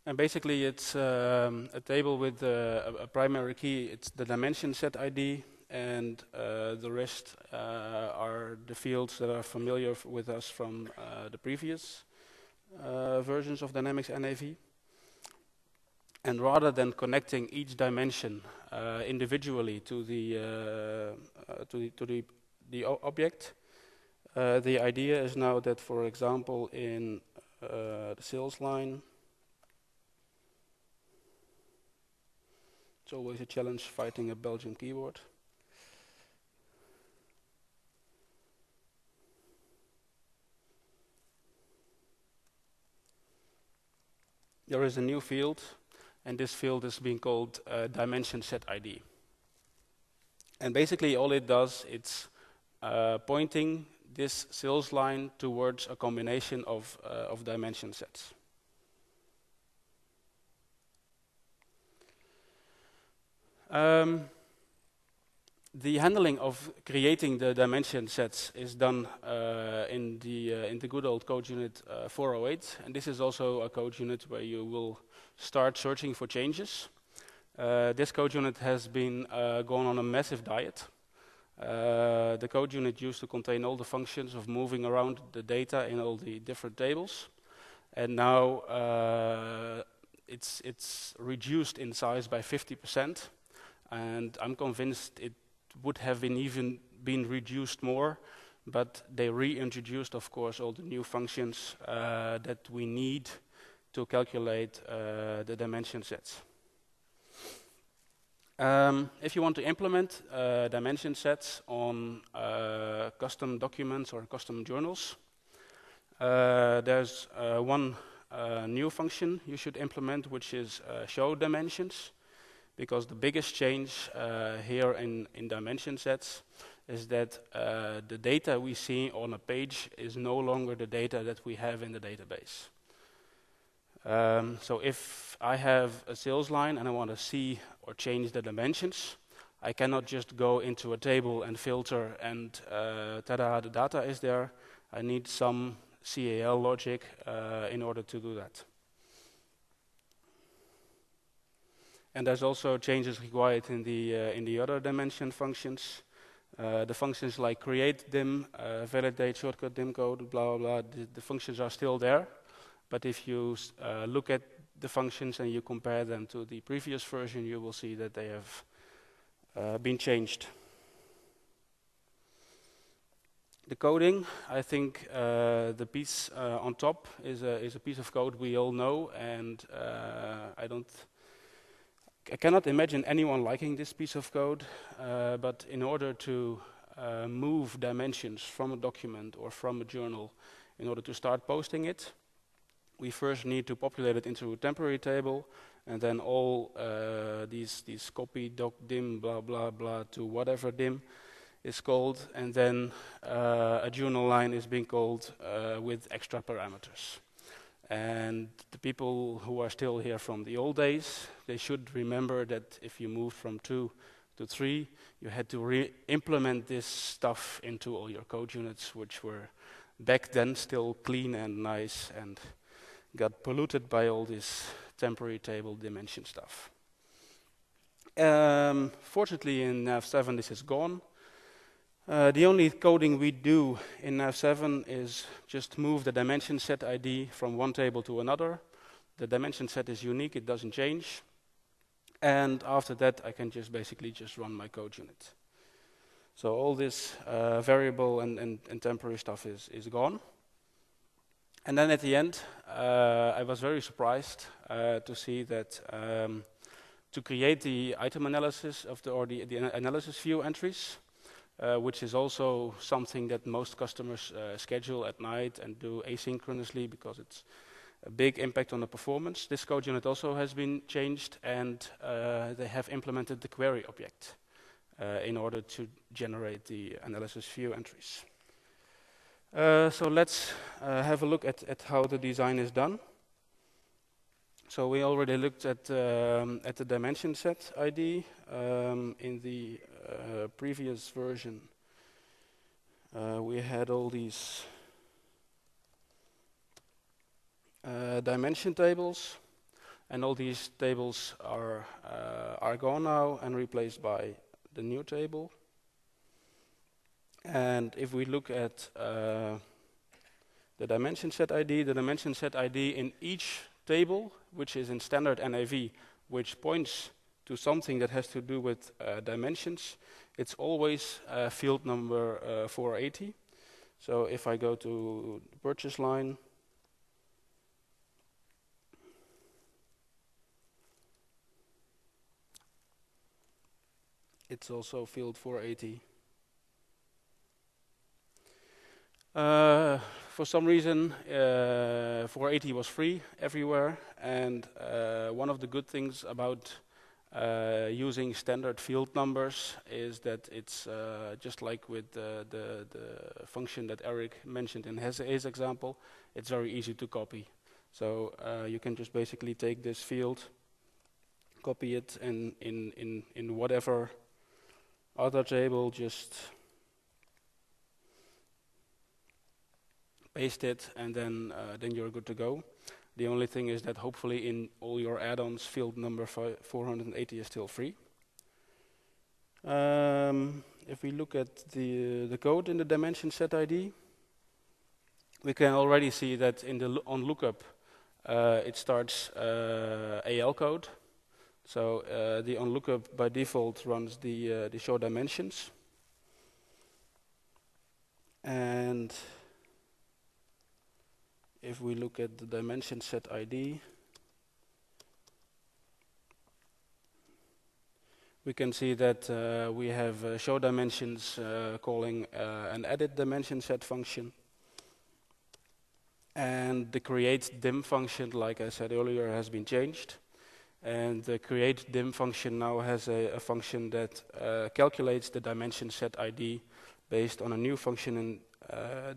And basically it's a table with a primary key. It's the dimension set ID, and the rest are the fields that are familiar with us from the previous versions of Dynamics NAV. And rather than connecting each dimension individually to the object, the idea is now that, for example, in the sales line, it's always a challenge fighting a Belgian keyboard. there is a new field, and this field is being called dimension set ID. And basically all it does, it's pointing this sales line towards a combination of dimension sets. The handling of creating the dimension sets is done in the good old code unit 408, and this is also a code unit where you will start searching for changes. This code unit has been gone on a massive diet. The code unit used to contain all the functions of moving around the data in all the different tables, and now it's reduced in size by 50%, and I'm convinced it would have even been reduced more, but they reintroduced, of course, all the new functions that we need to calculate the dimension sets. If you want to implement dimension sets on custom documents or custom journals, there's one new function you should implement, which is show dimensions, because the biggest change here in dimension sets is that the data we see on a page is no longer the data that we have in the database. So if I have a sales line and I want to see or change the dimensions, I cannot just go into a table and filter and tada, the data is there. I need some CAL logic in order to do that. And there's also changes required in the other dimension functions. The functions like create dim, validate shortcut dim code, blah, blah, blah, the functions are still there. But if you look at the functions and you compare them to the previous version, you will see that they have been changed. The coding, I think the piece on top is a piece of code we all know, and I cannot imagine anyone liking this piece of code, but in order to move dimensions from a document or from a journal in order to start posting it, we first need to populate it into a temporary table, and then all these copy doc dim blah blah blah to whatever dim is called, and then a journal line is being called with extra parameters. And the people who are still here from the old days, they should remember that if you moved from 2 to 3, you had to re-implement this stuff into all your code units, which were back then still clean and nice and got polluted by all this temporary table dimension stuff. Fortunately, in NAV 7 this is gone. The only coding we do in NAV 7 is just move the dimension set ID from one table to another. The dimension set is unique, it doesn't change. And after that, I can just basically just run my code unit. So all this variable and temporary stuff is gone. And then at the end, I was very surprised to see that to create the item analysis of the analysis view entries, which is also something that most customers schedule at night and do asynchronously because it's a big impact on the performance. This code unit also has been changed, and they have implemented the query object in order to generate the analysis view entries. So let's have a look at how the design is done. So we already looked at the dimension set ID in the previous version. We had all these dimension tables, and all these tables are gone now and replaced by the new table. And if we look at the dimension set ID in each table, which is in standard NAV, which points to something that has to do with dimensions, it's always field number 480. So if I go to the purchase line, it's also field 480. for some reason, 480 was free everywhere, and one of the good things about using standard field numbers is that it's just like with the function that Eric mentioned in his example, it's very easy to copy. So you can just basically take this field, copy it, and in whatever other table, just paste it, and then you're good to go. The only thing is that hopefully in all your add-ons, field number 480 is still free. If we look at the code in the dimension set ID, we can already see that in the on lookup, it starts AL code. So the on lookup by default runs the show dimensions, and if we look at the dimension set ID, we can see that we have show dimensions calling an edit dimension set function. And the create dim function, like I said earlier, has been changed. And the create dim function now has a function that calculates the dimension set ID based on a new function in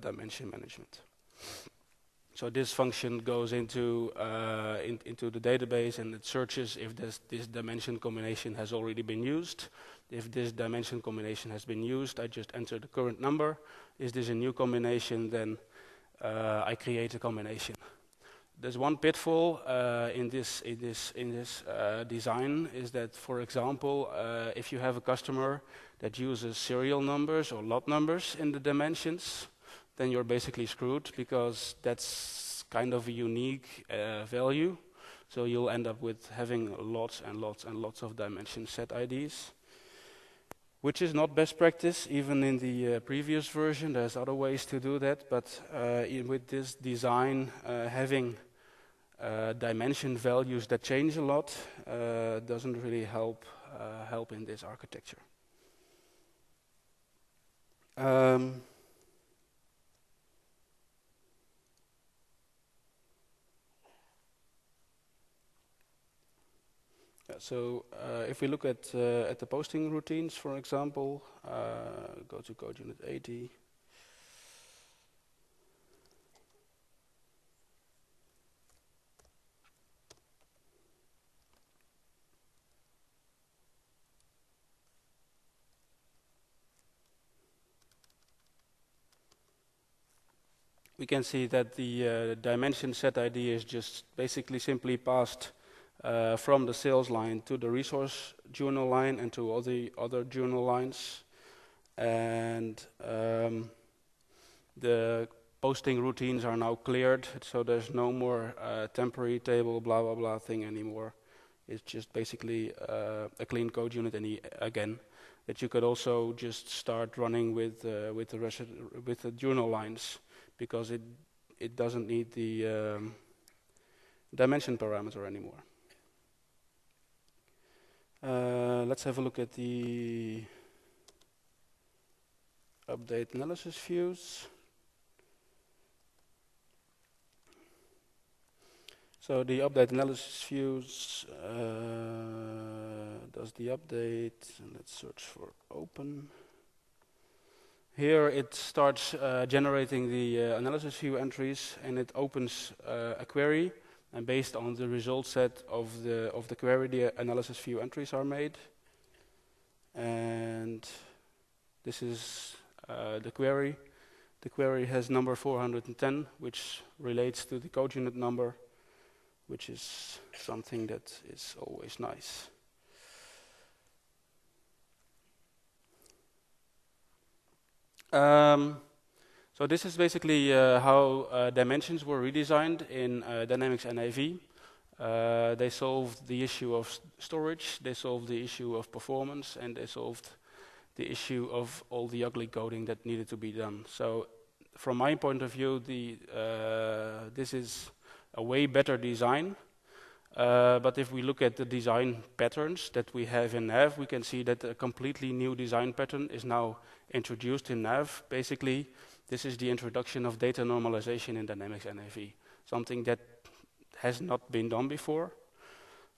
dimension management. So this function goes into the database, and it searches if this dimension combination has already been used. If this dimension combination has been used, I just enter the current number. Is this a new combination? Then I create a combination. There's one pitfall in this design is that, for example, if you have a customer that uses serial numbers or lot numbers in the dimensions, then you're basically screwed, because that's kind of a unique value. So you'll end up with having lots and lots and lots of dimension set IDs, which is not best practice. Even in the previous version, there's other ways to do that. But with this design, having dimension values that change a lot doesn't really help in this architecture. So if we look at the posting routines, for example, go to code unit 80. We can see that the dimension set ID is just basically simply passed from the sales line to the resource journal line and to all the other journal lines. And the posting routines are now cleared, so there's no more temporary table blah blah blah thing anymore. It's just basically a clean code unit, and again, that you could also just start running with the journal lines, because it doesn't need the dimension parameter anymore. Let's have a look at the update analysis views. So the update analysis views does the update, and let's search for open. Here it starts generating the analysis view entries, and it opens a query, and based on the result set of the query, the analysis view entries are made. And this is the query. The query has number 410, which relates to the code unit number, which is something that is always nice. So this is basically how dimensions were redesigned in Dynamics NAV. They solved the issue of storage, they solved the issue of performance, and they solved the issue of all the ugly coding that needed to be done. So from my point of view, this is a way better design. But if we look at the design patterns that we have in NAV, we can see that a completely new design pattern is now introduced in NAV. Basically, This is the introduction of data normalization in Dynamics NAV, something that has not been done before.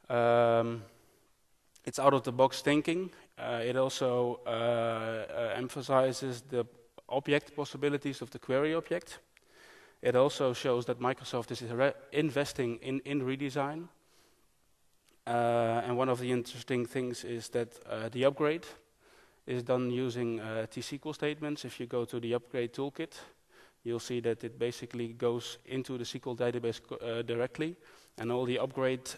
It's out-of-the-box thinking. It also emphasizes the object possibilities of the query object. It also shows that Microsoft is investing in redesign. And one of the interesting things is that the upgrade is done using T-SQL statements. If you go to the upgrade toolkit, you'll see that it basically goes into the SQL database directly, and all the upgrade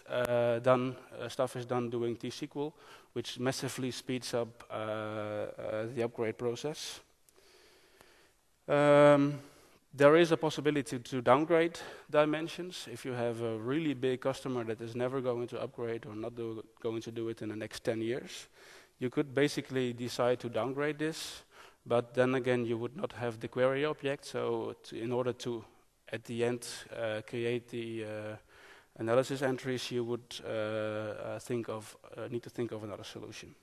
stuff is done doing T-SQL, which massively speeds up the upgrade process. There is a possibility to downgrade dimensions. If you have a really big customer that is never going to upgrade or not going to do it in the next 10 years, you could basically decide to downgrade this, but then again you would not have the query object, so in order to, at the end, create the analysis entries, you would need to think of another solution.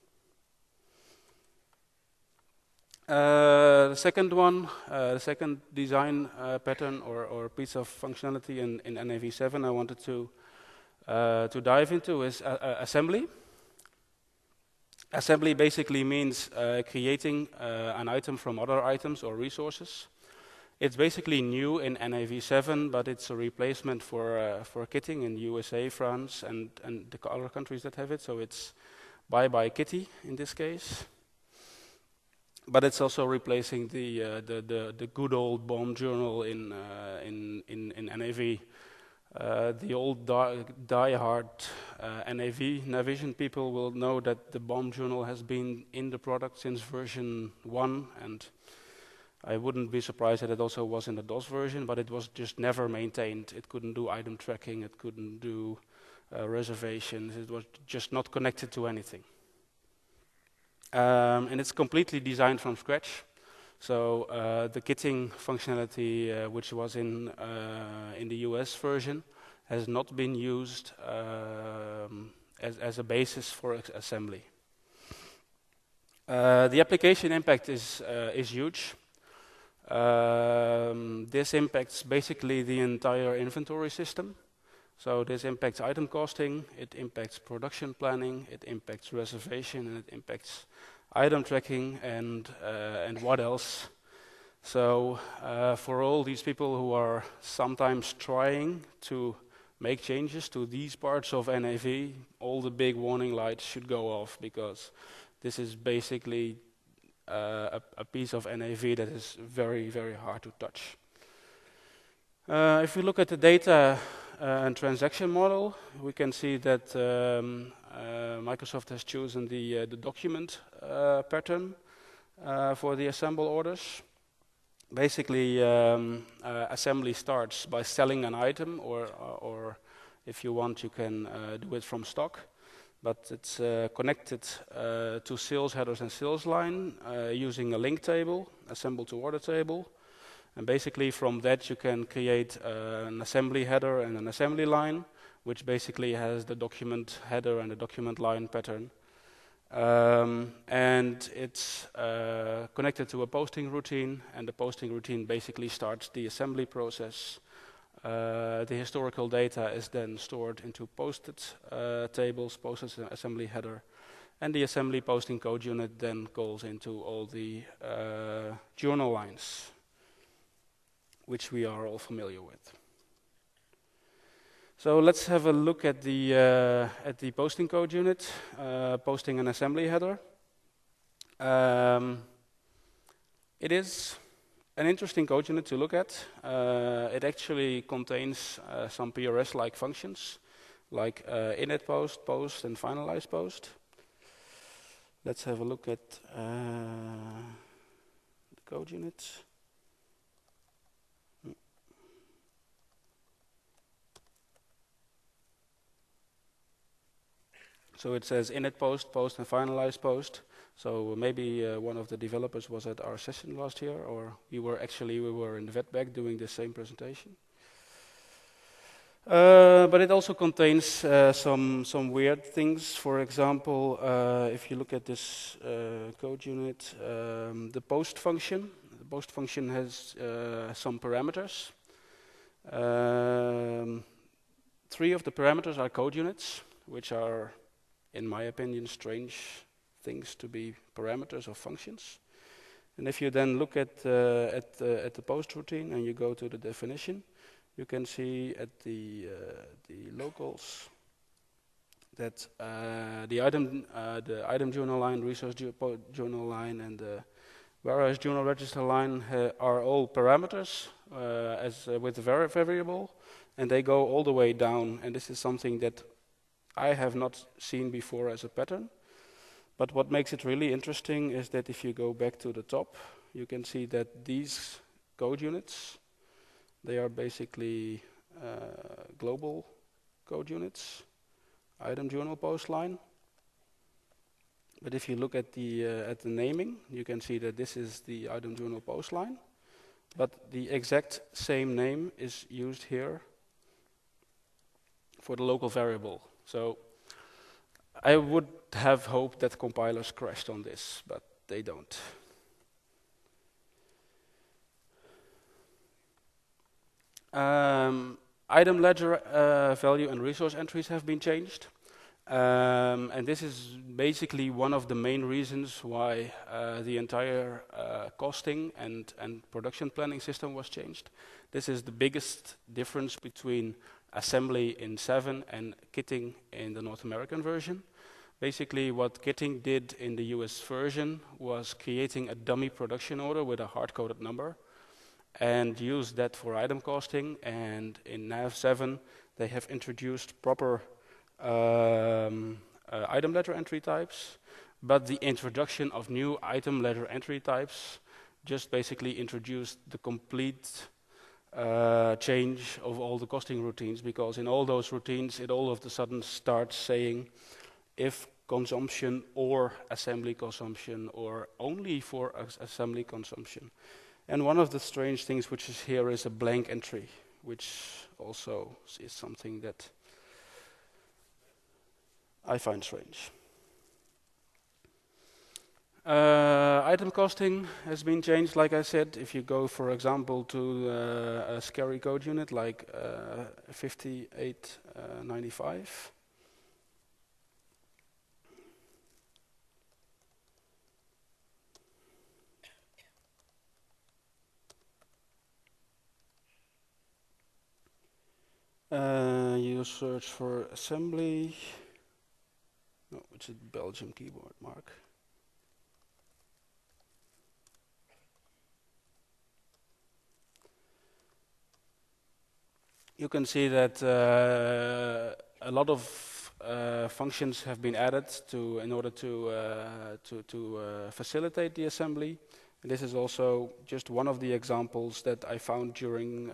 The second one, the second design pattern or piece of functionality in NAV7 I wanted to dive into is assembly. Assembly basically means creating an item from other items or resources. It's basically new in NAV7, but it's a replacement for kitting in USA, France, and the other countries that have it. So it's bye-bye kitty in this case. But it's also replacing the good old BOM journal in NAV. The old die-hard NAV Navision people will know that the BOM journal has been in the product since version 1, and I wouldn't be surprised that it also was in the DOS version, but it was just never maintained. It couldn't do item tracking, it couldn't do reservations, it was just not connected to anything. And it's completely designed from scratch. So the kitting functionality, which was in the US version, has not been used as a basis for assembly. The application impact is huge. This impacts basically the entire inventory system. So this impacts item costing, it impacts production planning, it impacts reservation, and it impacts item tracking, and what else. So for all these people who are sometimes trying to make changes to these parts of NAV, all the big warning lights should go off, because this is basically a piece of NAV that is very, very hard to touch. If we look at the data and transaction model, we can see that Microsoft has chosen the document pattern for the assemble orders. Basically, assembly starts by selling an item, or if you want, you can do it from stock. But it's connected to sales headers and sales line using a link table, assemble to order table. And basically from that you can create an assembly header and an assembly line, which basically has the document header and the document line pattern. And it's connected to a posting routine, and the posting routine basically starts the assembly process. The historical data is then stored into posted tables, posted assembly header, and the assembly posting code unit then calls into all the journal lines, which we are all familiar with. So let's have a look at the posting code unit, posting an assembly header. It is an interesting code unit to look at. It actually contains some PRS-like functions, like init post, post, and finalize post. Let's have a look at the code unit. So it says init post, post, and finalize post. So maybe one of the developers was at our session last year, or we were in the Vetback doing the same presentation. But it also contains some weird things. For example, if you look at this code unit, the post function post function has some parameters. 3 of the parameters are code units, which are, in my opinion, strange things to be parameters of functions. And if you then look at the post routine and you go to the definition, you can see at the locals that the item journal line, resource journal line, and the whereas journal register line are all parameters with a variable, and they go all the way down. And this is something that I have not seen before as a pattern. But what makes it really interesting is that if you go back to the top, you can see that these code units, they are basically global code units, item journal post line. But if you look at the naming, you can see that this is the item journal post line, but the exact same name is used here for the local variable. So I would have hoped that compilers crashed on this, but they don't. Item ledger value and resource entries have been changed. And this is basically one of the main reasons why the entire costing and production planning system was changed. This is the biggest difference between assembly in 7 and kitting in the North American version. Basically, what kitting did in the US version was creating a dummy production order with a hard-coded number and use that for item costing. And in NAV 7, they have introduced proper item ledger entry types, but the introduction of new item ledger entry types just basically introduced the complete change of all the costing routines, because in all those routines it all of a sudden starts saying if consumption or assembly consumption or only for assembly consumption. And one of the strange things which is here is a blank entry, which also is something that I find strange. Item costing has been changed, like I said. If you go, for example, to a scary code unit like 5895, you search for assembly. No, it's a Belgium keyboard mark. You can see that a lot of functions have been added in order to facilitate the assembly. And this is also just one of the examples that I found during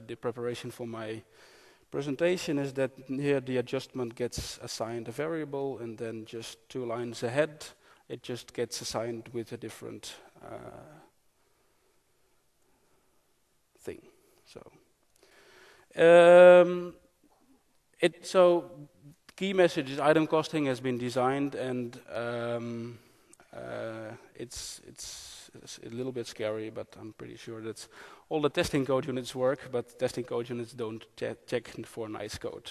the preparation for my presentation, is that here the adjustment gets assigned a variable, and then just 2 lines ahead it just gets assigned with a different thing. So key message is item costing has been designed, and it's a little bit scary, but I'm pretty sure that all the testing code units work, but testing code units don't check for nice code.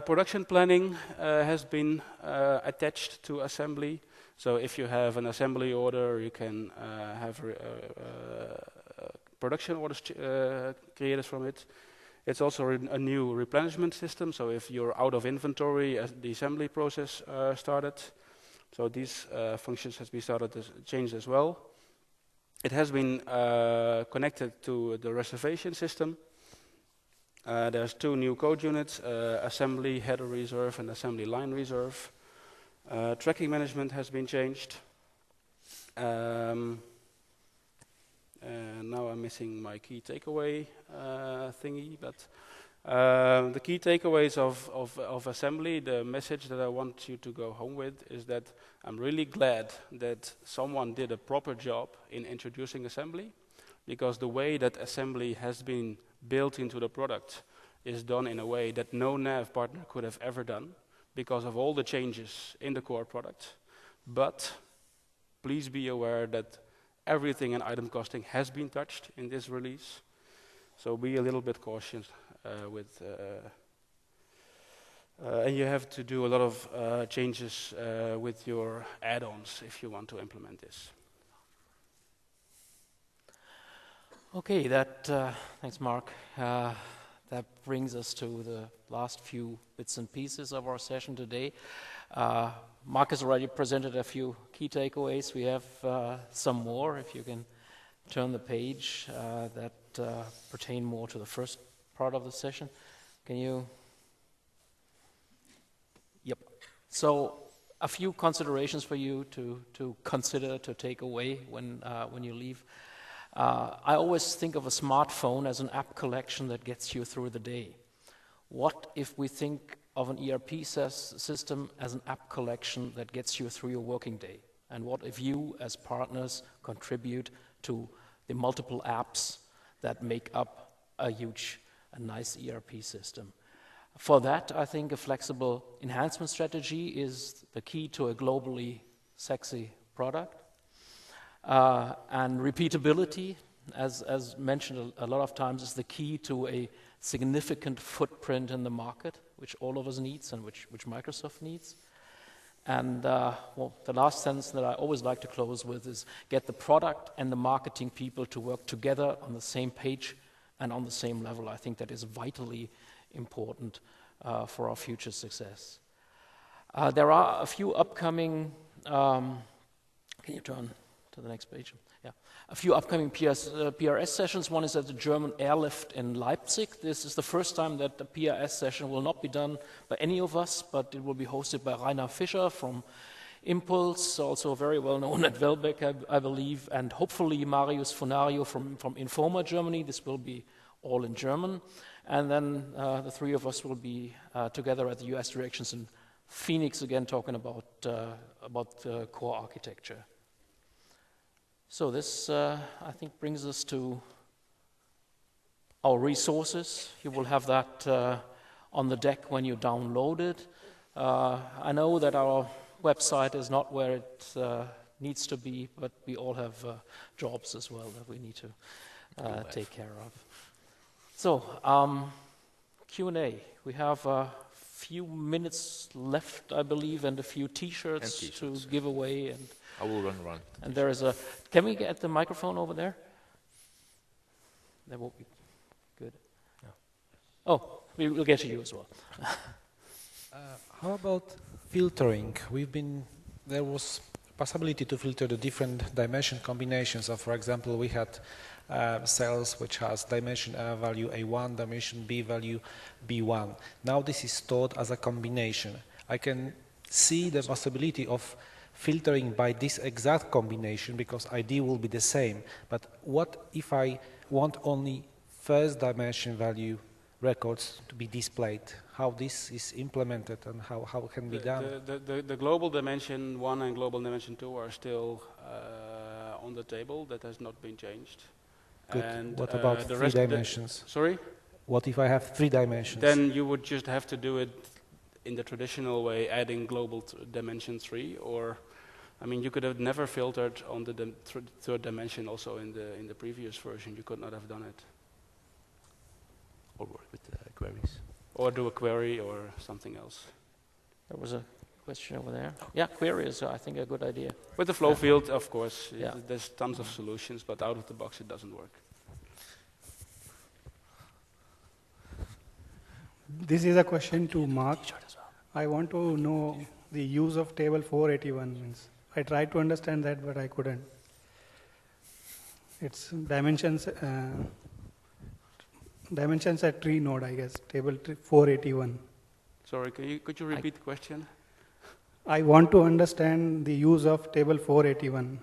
Production planning has been attached to assembly. So if you have an assembly order, you can have production orders created from it. It's also a new replenishment system. So if you're out of inventory, the assembly process started. So these functions has been changed as well. It has been connected to the reservation system. There's 2 new code units, assembly header reserve and assembly line reserve. Tracking management has been changed. And now I'm missing my key takeaway thingy, but the key takeaways of assembly, the message that I want you to go home with is that I'm really glad that someone did a proper job in introducing assembly, because the way that assembly has been built into the product is done in a way that no NAV partner could have ever done because of all the changes in the core product. But please be aware that everything in item costing has been touched in this release. So be a little bit cautious with, and you have to do a lot of changes with your add-ons if you want to implement this. Okay, thanks, Mark. That brings us to the last few bits and pieces of our session today. Mark has already presented a few key takeaways. We have some more, if you can turn the page, that pertain more to the first part of the session. Can you? Yep. So a few considerations for you to consider, to take away when you leave. I always think of a smartphone as an app collection that gets you through the day. What if we think of an ERP system as an app collection that gets you through your working day? And what if you, as partners, contribute to the multiple apps that make up a nice ERP system? For that, I think a flexible enhancement strategy is the key to a globally sexy product. And repeatability, as mentioned a lot of times, is the key to a significant footprint in the market, which all of us needs and which Microsoft needs. And well, the last sentence that I always like to close with is get the product and the marketing people to work together on the same page and on the same level. I think that is vitally important for our future success. There are a few upcoming, can you turn to the next page? Yeah, a few upcoming PRS sessions. One is at the German Airlift in Leipzig. This is the first time that the PRS session will not be done by any of us, but it will be hosted by Rainer Fischer from Impulse, also very well known at Welbeck, I believe, and hopefully Marius Fonario from Informa Germany. This will be all in German. And then the three of us will be together at the US Directions in Phoenix again, talking about core architecture. So this, I think, brings us to our resources. You will have that on the deck when you download it. I know that our website is not where it needs to be, but we all have jobs as well that we need to take care of. So, Q&A. We have a few minutes left, I believe, and a few T-shirts to give away. And I will run around. And there is a. Can we get the microphone over there? That will be good. Yeah. Oh, we will get to you as well. How about filtering? There was possibility to filter the different dimension combinations of, for example, we had cells which has dimension A value A1, dimension B value B1. Now this is stored as a combination. I can see the possibility of filtering by this exact combination because ID will be the same. But what if I want only first dimension value records to be displayed? How this is implemented and how can be done? The global dimension 1 and global dimension 2 are still on the table. That has not been changed. Good. And what about the three dimensions? Sorry? What if I have 3 dimensions? Then you would just have to do it in the traditional way, adding global dimension 3, or I mean, you could have never filtered on the third dimension also in the previous version. You could not have done it. Or work with queries. Or do a query or something else. There was a question over there. Yeah, query is, I think, a good idea. With the flow field, of course. Yeah. There's tons of solutions, but out of the box it doesn't work. This is a question to Mark. I want to know the use of table 481 means. I tried to understand that, but I couldn't. It's dimensions at tree node, I guess, table 481. Sorry, could you repeat the question? I want to understand the use of table 481.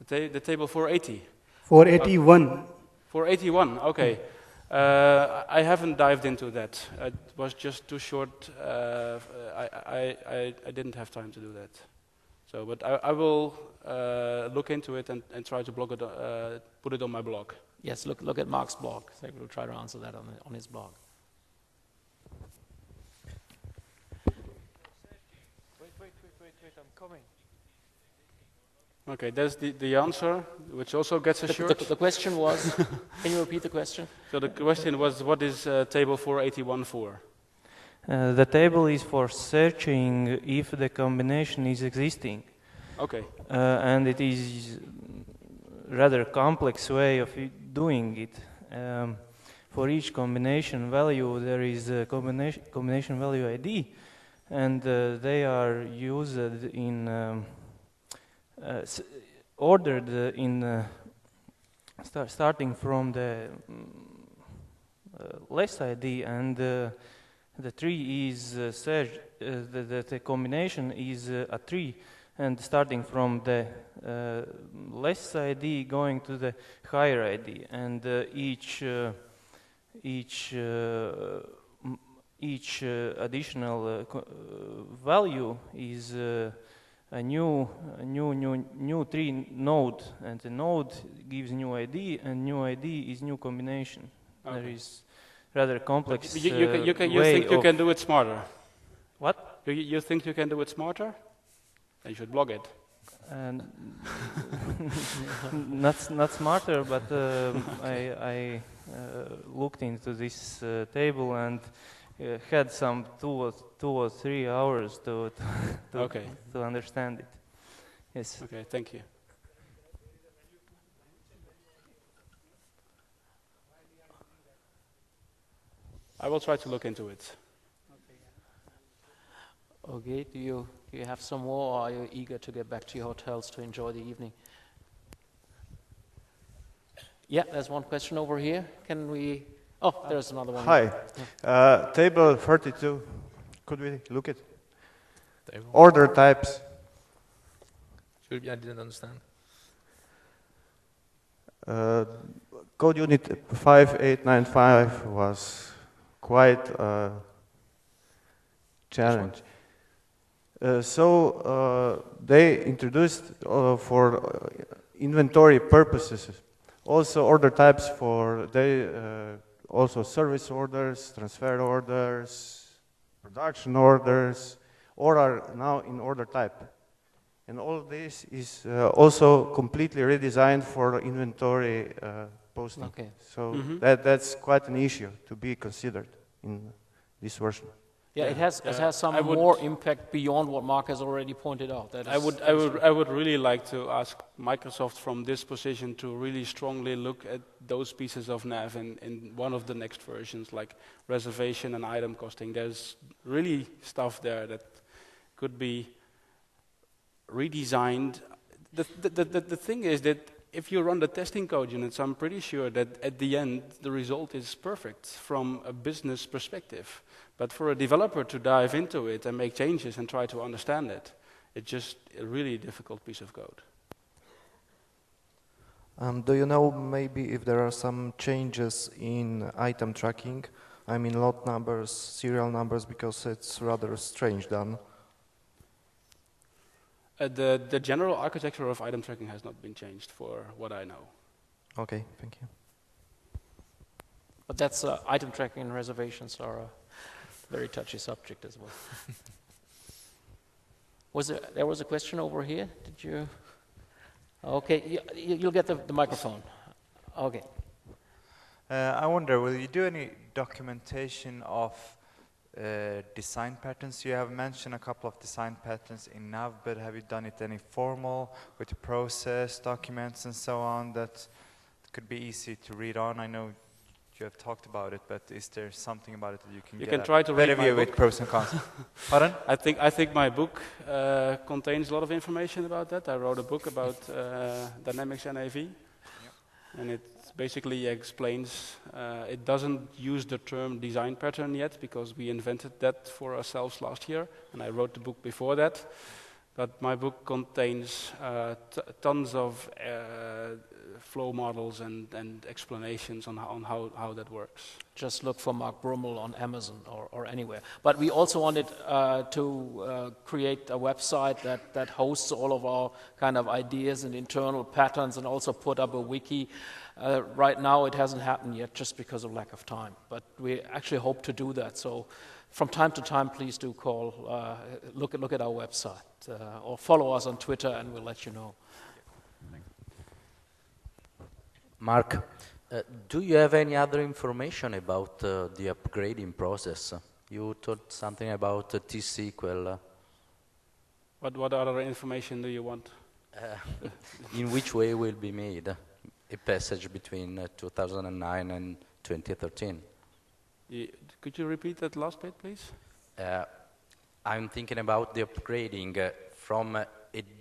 The table 480? 481. 481, okay. I haven't dived into that. It was just too short. I didn't have time to do that. So, but I will look into it and try to blog it, put it on my blog. Yes, look at Mark's blog. So we'll try to answer that on his blog. Wait, I'm coming. Okay, that's the answer, which also gets a shirt. The question was, can you repeat the question? So the question was, what is table 481 for? The table is for searching if the combination is existing. Okay. And it is rather complex way of doing it. For each combination value, there is a combination value ID, and they are used in ordered in starting from the less ID, and the tree is searched. The combination is a tree, and starting from the less ID going to the higher ID, and each additional value is a new tree node, and the node gives new ID, and new ID is new combination. Okay. There is rather complex You way think you can do it smarter? What? You think you can do it smarter? Then you should blog it. And not smarter, but I looked into this table and had some 2 or 3 hours to Okay. to understand it. Yes. Okay, thank you. I will try to look into it. Okay, do you have some more, or are you eager to get back to your hotels to enjoy the evening? Yeah, there's one question over here. Can we... Oh, there's another one. Hi. Table 32. Could we look at Table. order types? I didn't understand. Code unit 5895 was quite a challenge. So they introduced for inventory purposes also order types for also service orders, transfer orders, production orders, all are now in order type. And all of this is also completely redesigned for inventory posting. Okay. So that's quite an issue to be considered in this version. Yeah, it has some more impact beyond what Mark has already pointed out. That is, I would really like to ask Microsoft from this position to really strongly look at those pieces of NAV in one of the next versions, like reservation and item costing. There's really stuff there that could be redesigned. The thing is that if you run the testing code units, I'm pretty sure that at the end the result is perfect from a business perspective. But for a developer to dive into it and make changes and try to understand it, it's just a really difficult piece of code. Do you know maybe if there are some changes in item tracking? I mean lot numbers, serial numbers, because it's rather strange done. The general architecture of item tracking has not been changed for what I know. Okay, thank you. but that's item tracking and reservations are a very touchy subject as well. There was a question over here? Did you? Okay, you'll get the microphone. Okay. I wonder, will you do any documentation of design patterns? You have mentioned a couple of design patterns in NAV, but have you done it any formal with the process, documents and so on that could be easy to read on? I know you have talked about it, but is there something about it that you can You get can a try to read better my view book. with pros and cons? Pardon? I think my book contains a lot of information about that. I wrote a book about Dynamics NAV, and it basically explains, it doesn't use the term design pattern yet because we invented that for ourselves last year, and I wrote the book before that. But my book contains tons of flow models and explanations on how that works. Just look for Mark Brummel on Amazon or anywhere. But we also wanted to create a website that hosts all of our kind of ideas and internal patterns, and also put up a wiki. Right now it hasn't happened yet just because of lack of time, but we actually hope to do that. So from time to time, please do call, look at our website, or follow us on Twitter and we'll let you know. Mark, do you have any other information about the upgrading process? You told something about T-SQL. What other information do you want? In which way will be made a passage between 2009 and 2013? Could you repeat that last bit, please? I'm thinking about the upgrading from a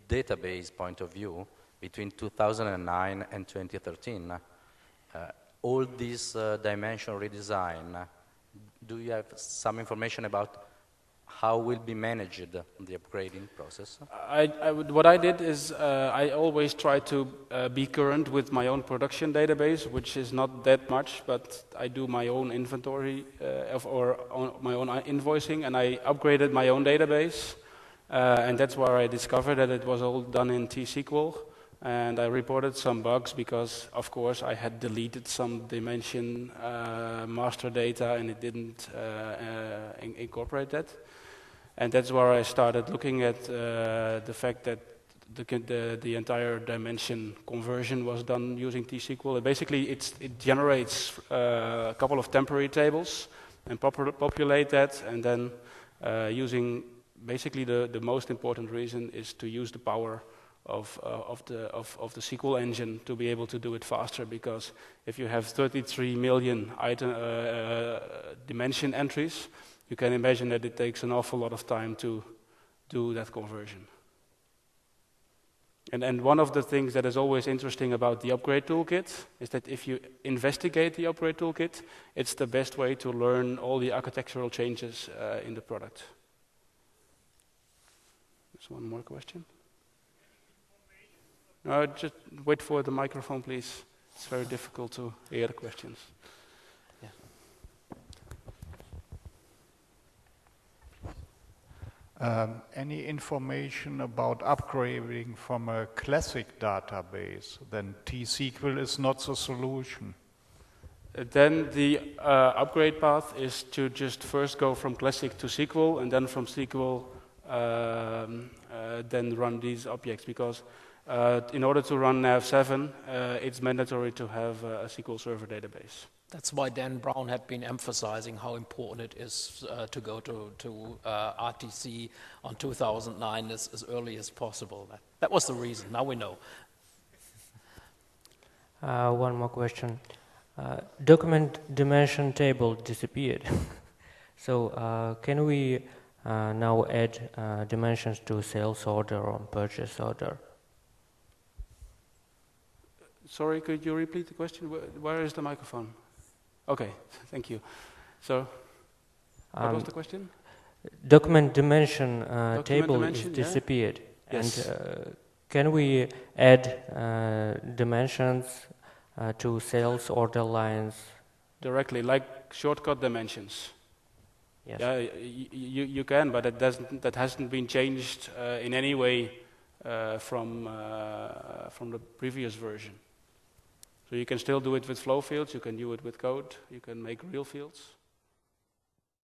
database point of view between 2009 and 2013. All this dimension redesign, do you have some information about how will be managed the upgrading process? What I did is I always try to be current with my own production database, which is not that much, but I do my own inventory my own invoicing, and I upgraded my own database, and that's where I discovered that it was all done in T-SQL, and I reported some bugs because, of course, I had deleted some dimension master data, and it didn't incorporate that. And that's where I started looking at the fact that the entire dimension conversion was done using T-SQL. Basically, it generates a couple of temporary tables and populate that, and then using basically the most important reason is to use the power of the SQL engine to be able to do it faster, because if you have 33 million dimension entries, you can imagine that it takes an awful lot of time to do that conversion. And one of the things that is always interesting about the upgrade toolkit is that if you investigate the upgrade toolkit, it's the best way to learn all the architectural changes in the product. There's one more question. No, just wait for the microphone, please. It's very difficult to hear the questions. Any information about upgrading from a classic database? Then T-SQL is not the solution. Then the upgrade path is to just first go from classic to SQL, and then from SQL then run these objects, because in order to run NAV 7, it's mandatory to have a SQL Server database. That's why Dan Brown had been emphasizing how important it is to go to RTC on 2009 as early as possible. That was the reason. Now we know. One more question. Document dimension table disappeared. So can we now add dimensions to sales order or purchase order? Sorry, could you repeat the question? Where is the microphone? Okay, thank you. So, what was the question? Document dimension table is disappeared. Yeah? Yes. And can we add dimensions to sales order lines? Directly, like shortcut dimensions. Yes. Yeah, you can, but that hasn't been changed in any way from the previous version. So you can still do it with flow fields, you can do it with code, you can make real fields.